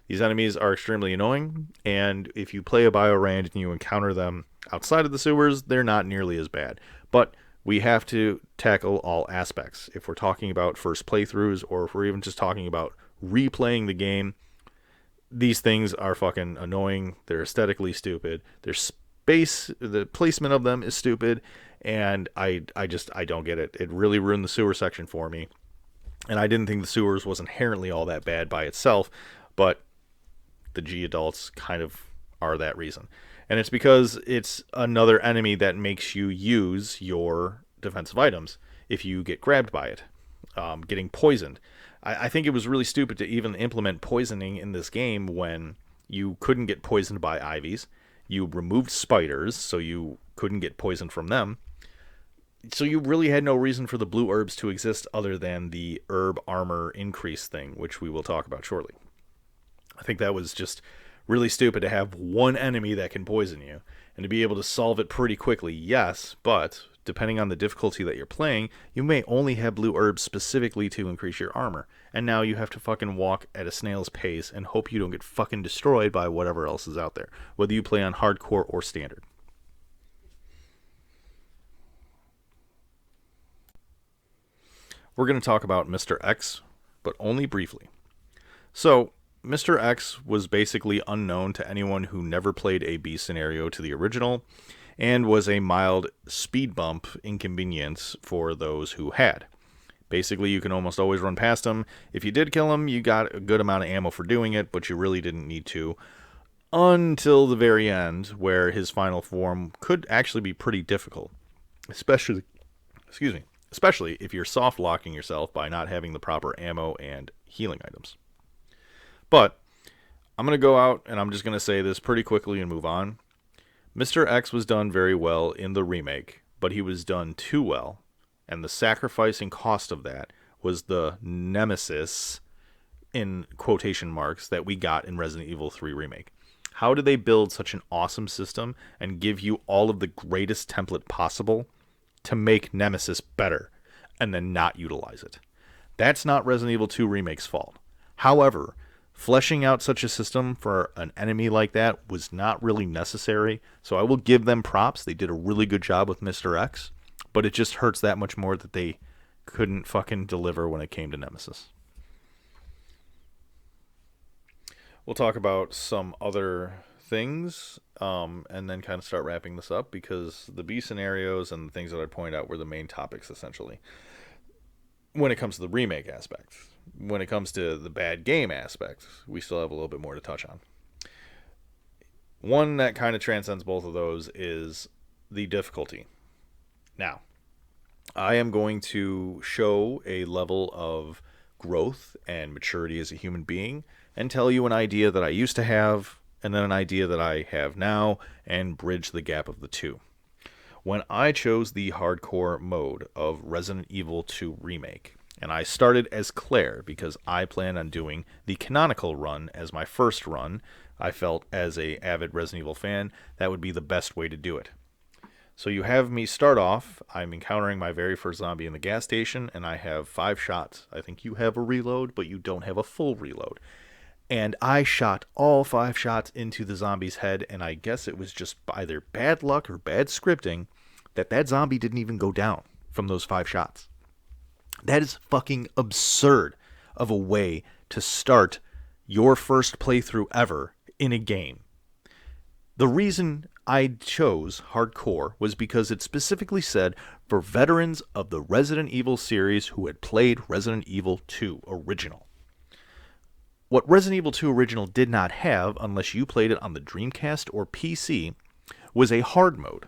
These enemies are extremely annoying, and if you play a Biorand and you encounter them outside of the sewers, they're not nearly as bad. But we have to tackle all aspects. If we're talking about first playthroughs, or if we're even just talking about replaying the game, these things are fucking annoying. They're aesthetically stupid. The placement of them is stupid, and I don't get it. It really ruined the sewer section for me. And I didn't think the sewers was inherently all that bad by itself, but the G adults kind of are that reason. And it's because it's another enemy that makes you use your defensive items if you get grabbed by it. Getting poisoned. I think it was really stupid to even implement poisoning in this game when you couldn't get poisoned by Ivies. You removed spiders, so you couldn't get poisoned from them. So you really had no reason for the blue herbs to exist other than the herb armor increase thing, which we will talk about shortly. I think that was just really stupid to have one enemy that can poison you, and to be able to solve it pretty quickly, yes, but depending on the difficulty that you're playing, you may only have blue herbs specifically to increase your armor, and now you have to fucking walk at a snail's pace and hope you don't get fucking destroyed by whatever else is out there, whether you play on hardcore or standard. We're going to talk about Mr. X, but only briefly. So, Mr. X was basically unknown to anyone who never played a B scenario to the original, and was a mild speed bump inconvenience for those who had. Basically, you can almost always run past him. If you did kill him, you got a good amount of ammo for doing it, but you really didn't need to. Until the very end, where his final form could actually be pretty difficult. Especially if you're soft locking yourself by not having the proper ammo and healing items. But I'm going to go out and I'm just going to say this pretty quickly and move on. Mr. X was done very well in the remake, but he was done too well, and the sacrifice and cost of that was the nemesis, in quotation marks, that we got in Resident Evil 3 Remake. How did they build such an awesome system and give you all of the greatest template possible to make Nemesis better and then not utilize it? That's not Resident Evil 2 Remake's fault. However, fleshing out such a system for an enemy like that was not really necessary, so I will give them props. They did a really good job with Mr. X, but it just hurts that much more that they couldn't fucking deliver when it came to Nemesis. We'll talk about some other things, and then kind of start wrapping this up, because the B scenarios and the things that I'd point out were the main topics, essentially. When it comes to the remake aspect, when it comes to the bad game aspect, we still have a little bit more to touch on. One that kind of transcends both of those is the difficulty. Now, I am going to show a level of growth and maturity as a human being, and tell you an idea that I used to have, and then an idea that I have now, and bridge the gap of the two. When I chose the hardcore mode of Resident Evil 2 Remake, and I started as Claire because I planned on doing the canonical run as my first run, I felt as a avid Resident Evil fan that would be the best way to do it. So you have me start off, I'm encountering my very first zombie in the gas station, and I have 5 shots. I think you have a reload, but you don't have a full reload. And I shot all 5 shots into the zombie's head, and I guess it was just either bad luck or bad scripting that zombie didn't even go down from those 5 shots. That is fucking absurd of a way to start your first playthrough ever in a game. The reason I chose hardcore was because it specifically said for veterans of the Resident Evil series who had played Resident Evil 2 original. What Resident Evil 2 original did not have, unless you played it on the Dreamcast or PC, was a hard mode.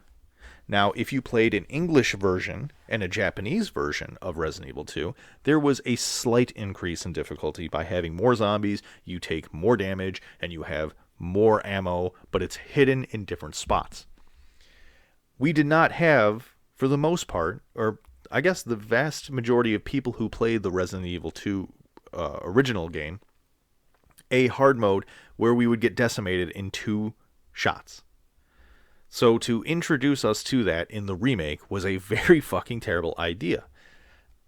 Now, if you played an English version and a Japanese version of Resident Evil 2, there was a slight increase in difficulty by having more zombies, you take more damage, and you have more ammo, but it's hidden in different spots. We did not have, for the most part, or I guess the vast majority of people who played the Resident Evil 2 original game, a hard mode where we would get decimated in 2 shots. So to introduce us to that in the remake was a very fucking terrible idea.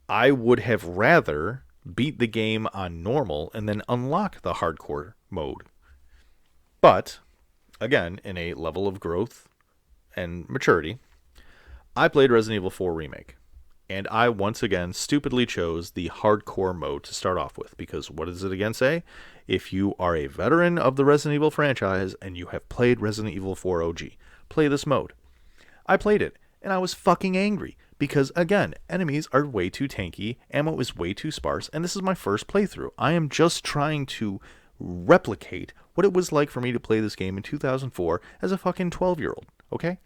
I would have rather beat the game on normal and then unlock the hardcore mode. But, again, in a level of growth and maturity, I played Resident Evil 4 Remake. And I once again stupidly chose the hardcore mode to start off with, because what does it again say? If you are a veteran of the Resident Evil franchise and you have played Resident Evil 4 OG, play this mode. I played it, and I was fucking angry, because again, enemies are way too tanky, ammo is way too sparse, and this is my first playthrough. I am just trying to replicate what it was like for me to play this game in 2004 as a fucking 12-year-old, okay?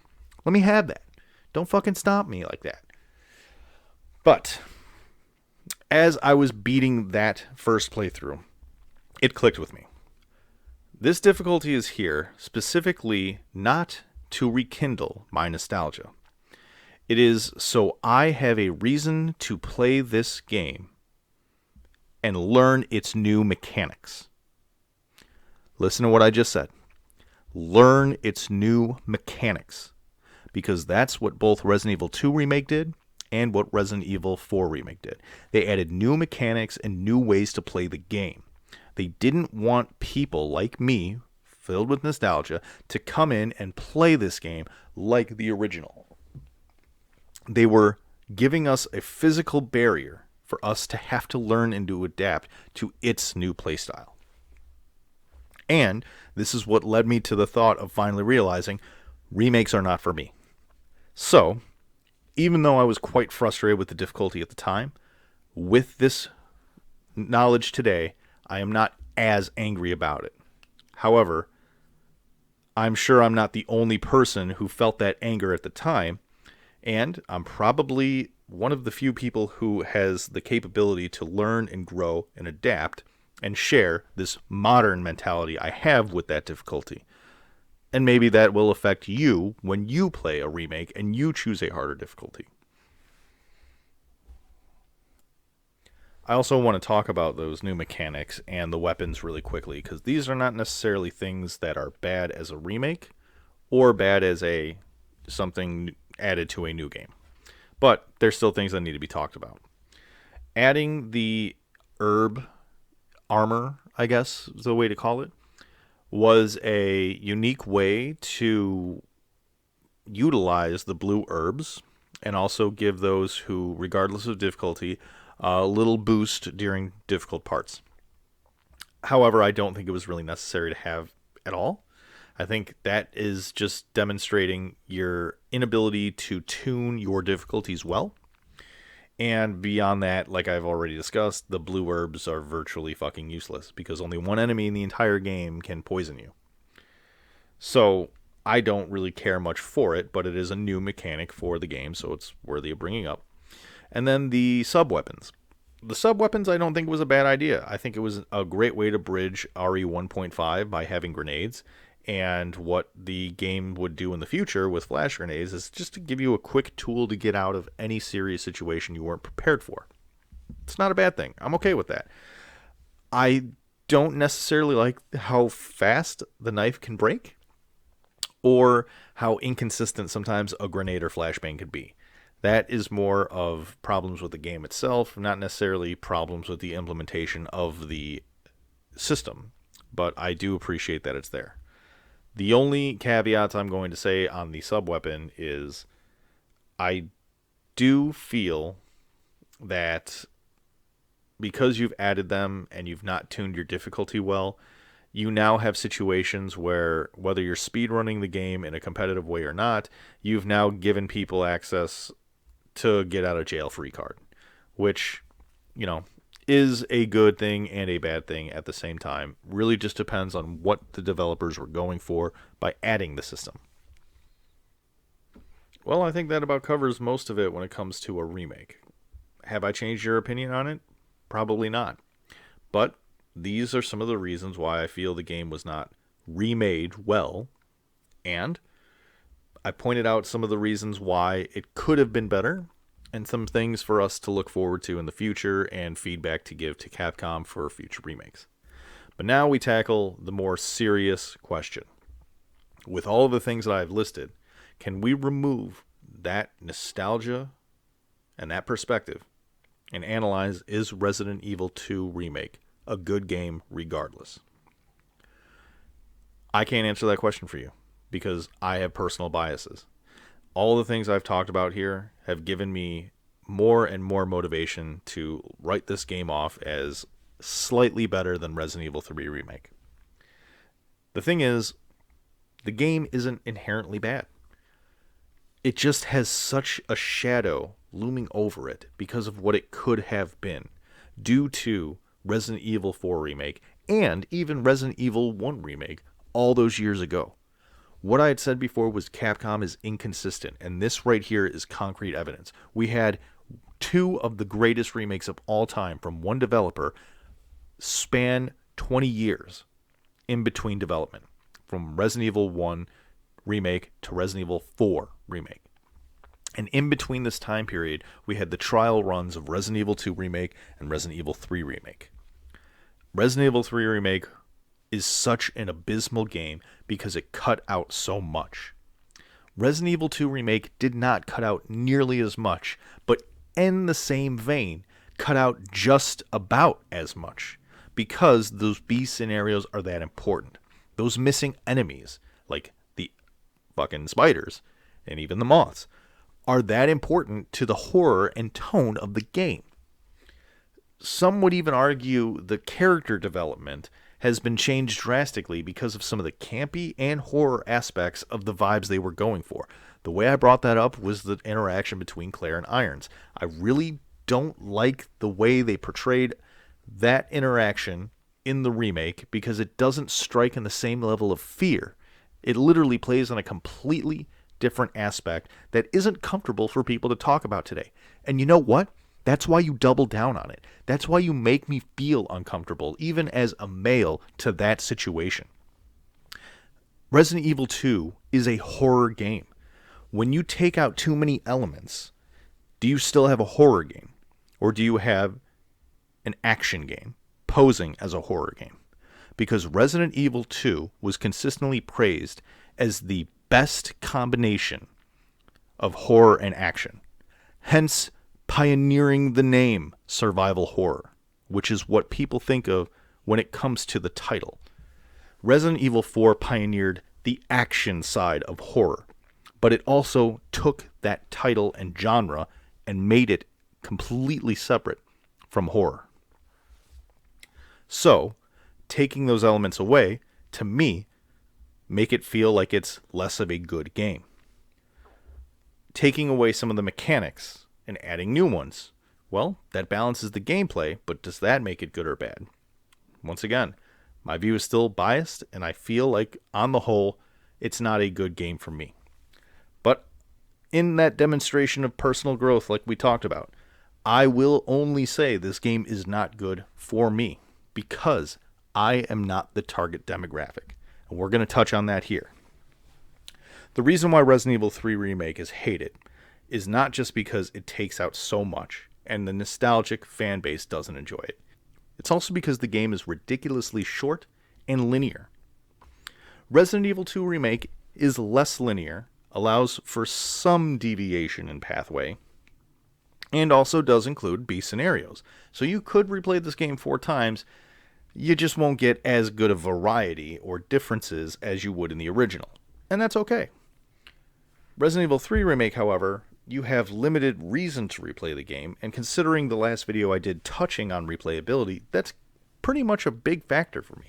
Let me have that. Don't fucking stop me like that. But as I was beating that first playthrough, it clicked with me. This difficulty is here specifically not to rekindle my nostalgia. It is so I have a reason to play this game and learn its new mechanics. Listen to what I just said. Learn its new mechanics. Because that's what both Resident Evil 2 Remake did and what Resident Evil 4 Remake did. They added new mechanics and new ways to play the game. They didn't want people like me, filled with nostalgia, to come in and play this game like the original. They were giving us a physical barrier for us to have to learn and to adapt to its new playstyle. And this is what led me to the thought of finally realizing remakes are not for me. So, even though I was quite frustrated with the difficulty at the time, with this knowledge today, I am not as angry about it. However, I'm sure I'm not the only person who felt that anger at the time, and I'm probably one of the few people who has the capability to learn and grow and adapt and share this modern mentality I have with that difficulty. And maybe that will affect you when you play a remake and you choose a harder difficulty. I also want to talk about those new mechanics and the weapons really quickly, because these are not necessarily things that are bad as a remake or bad as something added to a new game. But they're still things that need to be talked about. Adding the herb armor, I guess is the way to call it, was a unique way to utilize the blue herbs and also give those who, regardless of difficulty, a little boost during difficult parts. However, I don't think it was really necessary to have at all. I think that is just demonstrating your inability to tune your difficulties well. And beyond that, like I've already discussed, the blue herbs are virtually fucking useless because only one enemy in the entire game can poison you. So I don't really care much for it, but it is a new mechanic for the game, so it's worthy of bringing up. And then the sub-weapons. The sub-weapons I don't think was a bad idea. I think it was a great way to bridge RE 1.5 by having grenades. And what the game would do in the future with flash grenades is just to give you a quick tool to get out of any serious situation you weren't prepared for. It's not a bad thing. I'm okay with that. I don't necessarily like how fast the knife can break or how inconsistent sometimes a grenade or flashbang could be. That is more of problems with the game itself, not necessarily problems with the implementation of the system. But I do appreciate that it's there. The only caveats I'm going to say on the sub-weapon is I do feel that because you've added them and you've not tuned your difficulty well, you now have situations where, whether you're speedrunning the game in a competitive way or not, you've now given people access to get out of jail free card, which, you know, is a good thing and a bad thing at the same time. Really just depends on what the developers were going for by adding the system. Well, I think that about covers most of it when it comes to a remake. Have I changed your opinion on it? Probably not. But these are some of the reasons why I feel the game was not remade well, and I pointed out some of the reasons why it could have been better, and some things for us to look forward to in the future and feedback to give to Capcom for future remakes. But now we tackle the more serious question. With all of the things that I've listed, can we remove that nostalgia and that perspective and analyze, is Resident Evil 2 Remake a good game regardless? I can't answer that question for you because I have personal biases. All the things I've talked about here have given me more and more motivation to write this game off as slightly better than Resident Evil 3 Remake. The thing is, the game isn't inherently bad. It just has such a shadow looming over it because of what it could have been due to Resident Evil 4 Remake and even Resident Evil 1 Remake all those years ago. What I had said before was Capcom is inconsistent, and this right here is concrete evidence. We had two of the greatest remakes of all time from one developer span 20 years in between development, from Resident Evil 1 Remake to Resident Evil 4 Remake. And in between this time period, we had the trial runs of Resident Evil 2 Remake and Resident Evil 3 Remake. Resident Evil 3 Remake is such an abysmal game because it cut out so much. Resident Evil 2 Remake did not cut out nearly as much, but in the same vein, cut out just about as much because those B scenarios are that important. Those missing enemies, like the fucking spiders and even the moths, are that important to the horror and tone of the game. Some would even argue the character development has been changed drastically because of some of the campy and horror aspects of the vibes they were going for. The way I brought that up was the interaction between Claire and Irons. I really don't like the way they portrayed that interaction in the remake because it doesn't strike in the same level of fear. It literally plays on a completely different aspect that isn't comfortable for people to talk about today. And you know what? That's why you double down on it. That's why you make me feel uncomfortable, even as a male, to that situation. Resident Evil 2 is a horror game. When you take out too many elements, do you still have a horror game? Or do you have an action game posing as a horror game? Because Resident Evil 2 was consistently praised as the best combination of horror and action. Hence, pioneering the name survival horror, which is what people think of when it comes to the title. Resident Evil 4 pioneered the action side of horror, but it also took that title and genre and made it completely separate from horror. So, taking those elements away, to me, make it feel like it's less of a good game. Taking away some of the mechanics and adding new ones, well, that balances the gameplay, but does that make it good or bad? Once again, my view is still biased, and I feel like, on the whole, it's not a good game for me. But in that demonstration of personal growth like we talked about, I will only say this game is not good for me because I am not the target demographic. And we're going to touch on that here. The reason why Resident Evil 3 Remake is hated is not just because it takes out so much and the nostalgic fan base doesn't enjoy it. It's also because the game is ridiculously short and linear. Resident Evil 2 Remake is less linear, allows for some deviation in pathway, and also does include B scenarios. So you could replay this game 4 times, you just won't get as good a variety or differences as you would in the original. And that's okay. Resident Evil 3 Remake, however, you have limited reason to replay the game, and considering the last video I did touching on replayability, that's pretty much a big factor for me.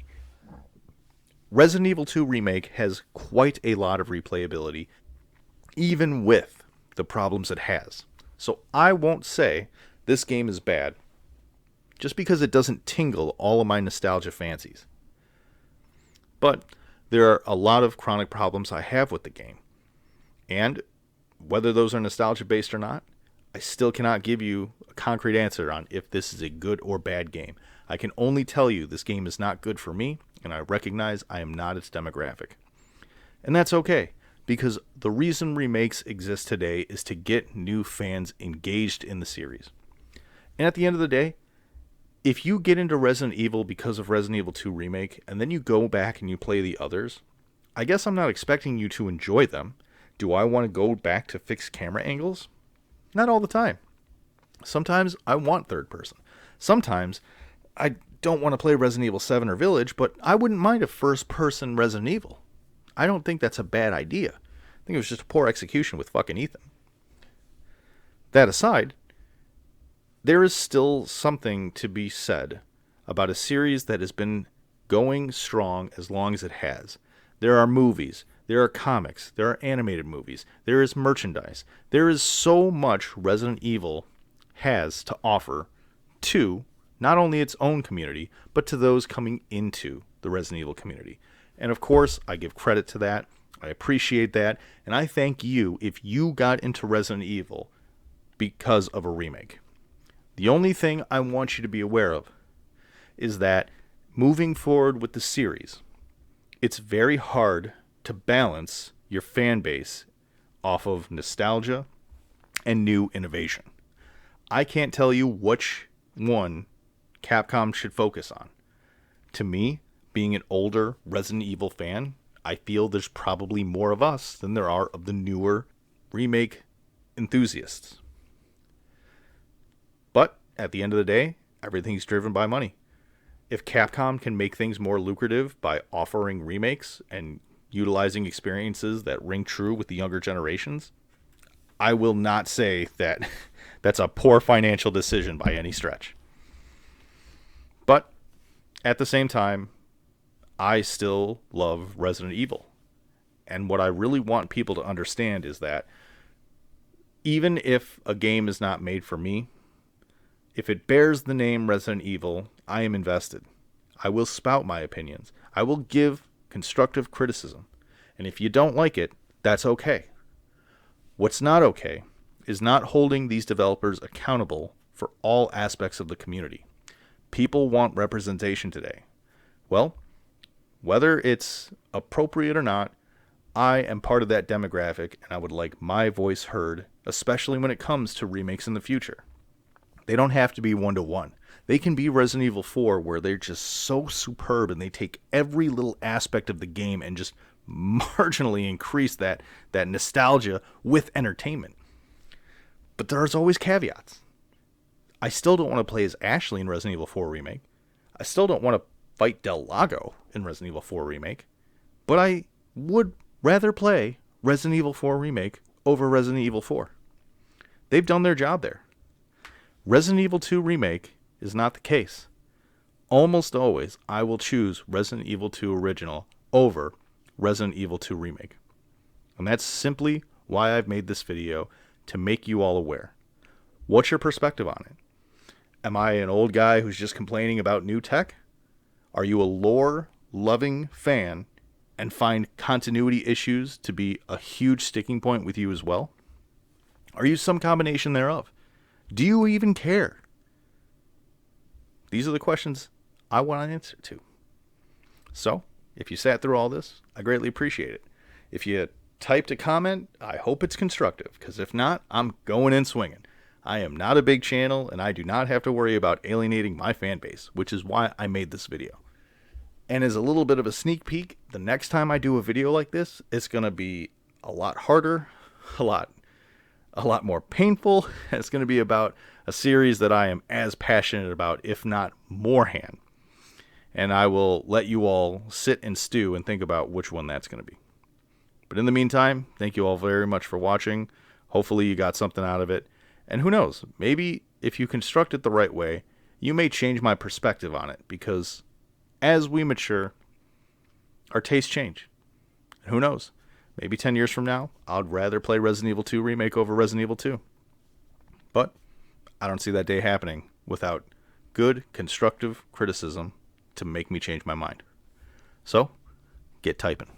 Resident Evil 2 Remake has quite a lot of replayability, even with the problems it has. So I won't say this game is bad, just because it doesn't tingle all of my nostalgia fancies. But there are a lot of chronic problems I have with the game. And whether those are nostalgia-based or not, I still cannot give you a concrete answer on if this is a good or bad game. I can only tell you this game is not good for me, and I recognize I am not its demographic. And that's okay, because the reason remakes exist today is to get new fans engaged in the series. And at the end of the day, if you get into Resident Evil because of Resident Evil 2 Remake, and then you go back and you play the others, I guess I'm not expecting you to enjoy them. Do I want to go back to fixed camera angles? Not all the time. Sometimes I want third person. Sometimes I don't want to play Resident Evil 7 or Village, but I wouldn't mind a first person Resident Evil. I don't think that's a bad idea. I think it was just a poor execution with fucking Ethan. That aside, there is still something to be said about a series that has been going strong as long as it has. There are movies, there are comics, there are animated movies, there is merchandise. There is so much Resident Evil has to offer to not only its own community, but to those coming into the Resident Evil community. And of course, I give credit to that. I appreciate that. And I thank you if you got into Resident Evil because of a remake. The only thing I want you to be aware of is that moving forward with the series, it's very hard to balance your fan base off of nostalgia and new innovation. I can't tell you which one Capcom should focus on. To me, being an older Resident Evil fan, I feel there's probably more of us than there are of the newer remake enthusiasts. But at the end of the day, everything's driven by money. If Capcom can make things more lucrative by offering remakes and utilizing experiences that ring true with the younger generations, I will not say that that's a poor financial decision by any stretch. But at the same time, I still love Resident Evil. And what I really want people to understand is that even if a game is not made for me, if it bears the name Resident Evil, I am invested. I will spout my opinions. I will give constructive criticism. And if you don't like it, that's okay. What's not okay is not holding these developers accountable for all aspects of the community. People want representation today. Well, whether it's appropriate or not, I am part of that demographic, and I would like my voice heard, especially when it comes to remakes in the future. They don't have to be one-to-one. They can be Resident Evil 4, where they're just so superb, and they take every little aspect of the game and just marginally increase that nostalgia with entertainment. But there's always caveats. I still don't want to play as Ashley in Resident Evil 4 Remake. I still don't want to fight Del Lago in Resident Evil 4 Remake. But I would rather play Resident Evil 4 Remake over Resident Evil 4. They've done their job there. Resident Evil 2 Remake is not the case. almost always I will choose Resident Evil 2 Original over Resident Evil 2 Remake. And that's simply why I've made this video, to make you all aware. What's your perspective on it? Am I an old guy who's just complaining about new tech? Are you a lore-loving fan and find continuity issues to be a huge sticking point with you as well? Are you some combination thereof? Do you even care? These are the questions I want an answer to. So, if you sat through all this, I greatly appreciate it. If you typed a comment, I hope it's constructive, because if not, I'm going in swinging. I am not a big channel, and I do not have to worry about alienating my fan base, which is why I made this video. And as a little bit of a sneak peek, the next time I do a video like this, it's going to be a lot harder, a lot more painful. It's going to be about a series that I am as passionate about, if not more hand. And I will let you all sit and stew and think about which one that's going to be. But in the meantime, thank you all very much for watching. Hopefully you got something out of it. And who knows, maybe if you construct it the right way, you may change my perspective on it, because as we mature, our tastes change. And who knows, maybe 10 years from now, I'd rather play Resident Evil 2 Remake over Resident Evil 2. But I don't see that day happening without good, constructive criticism to make me change my mind. So, get typing.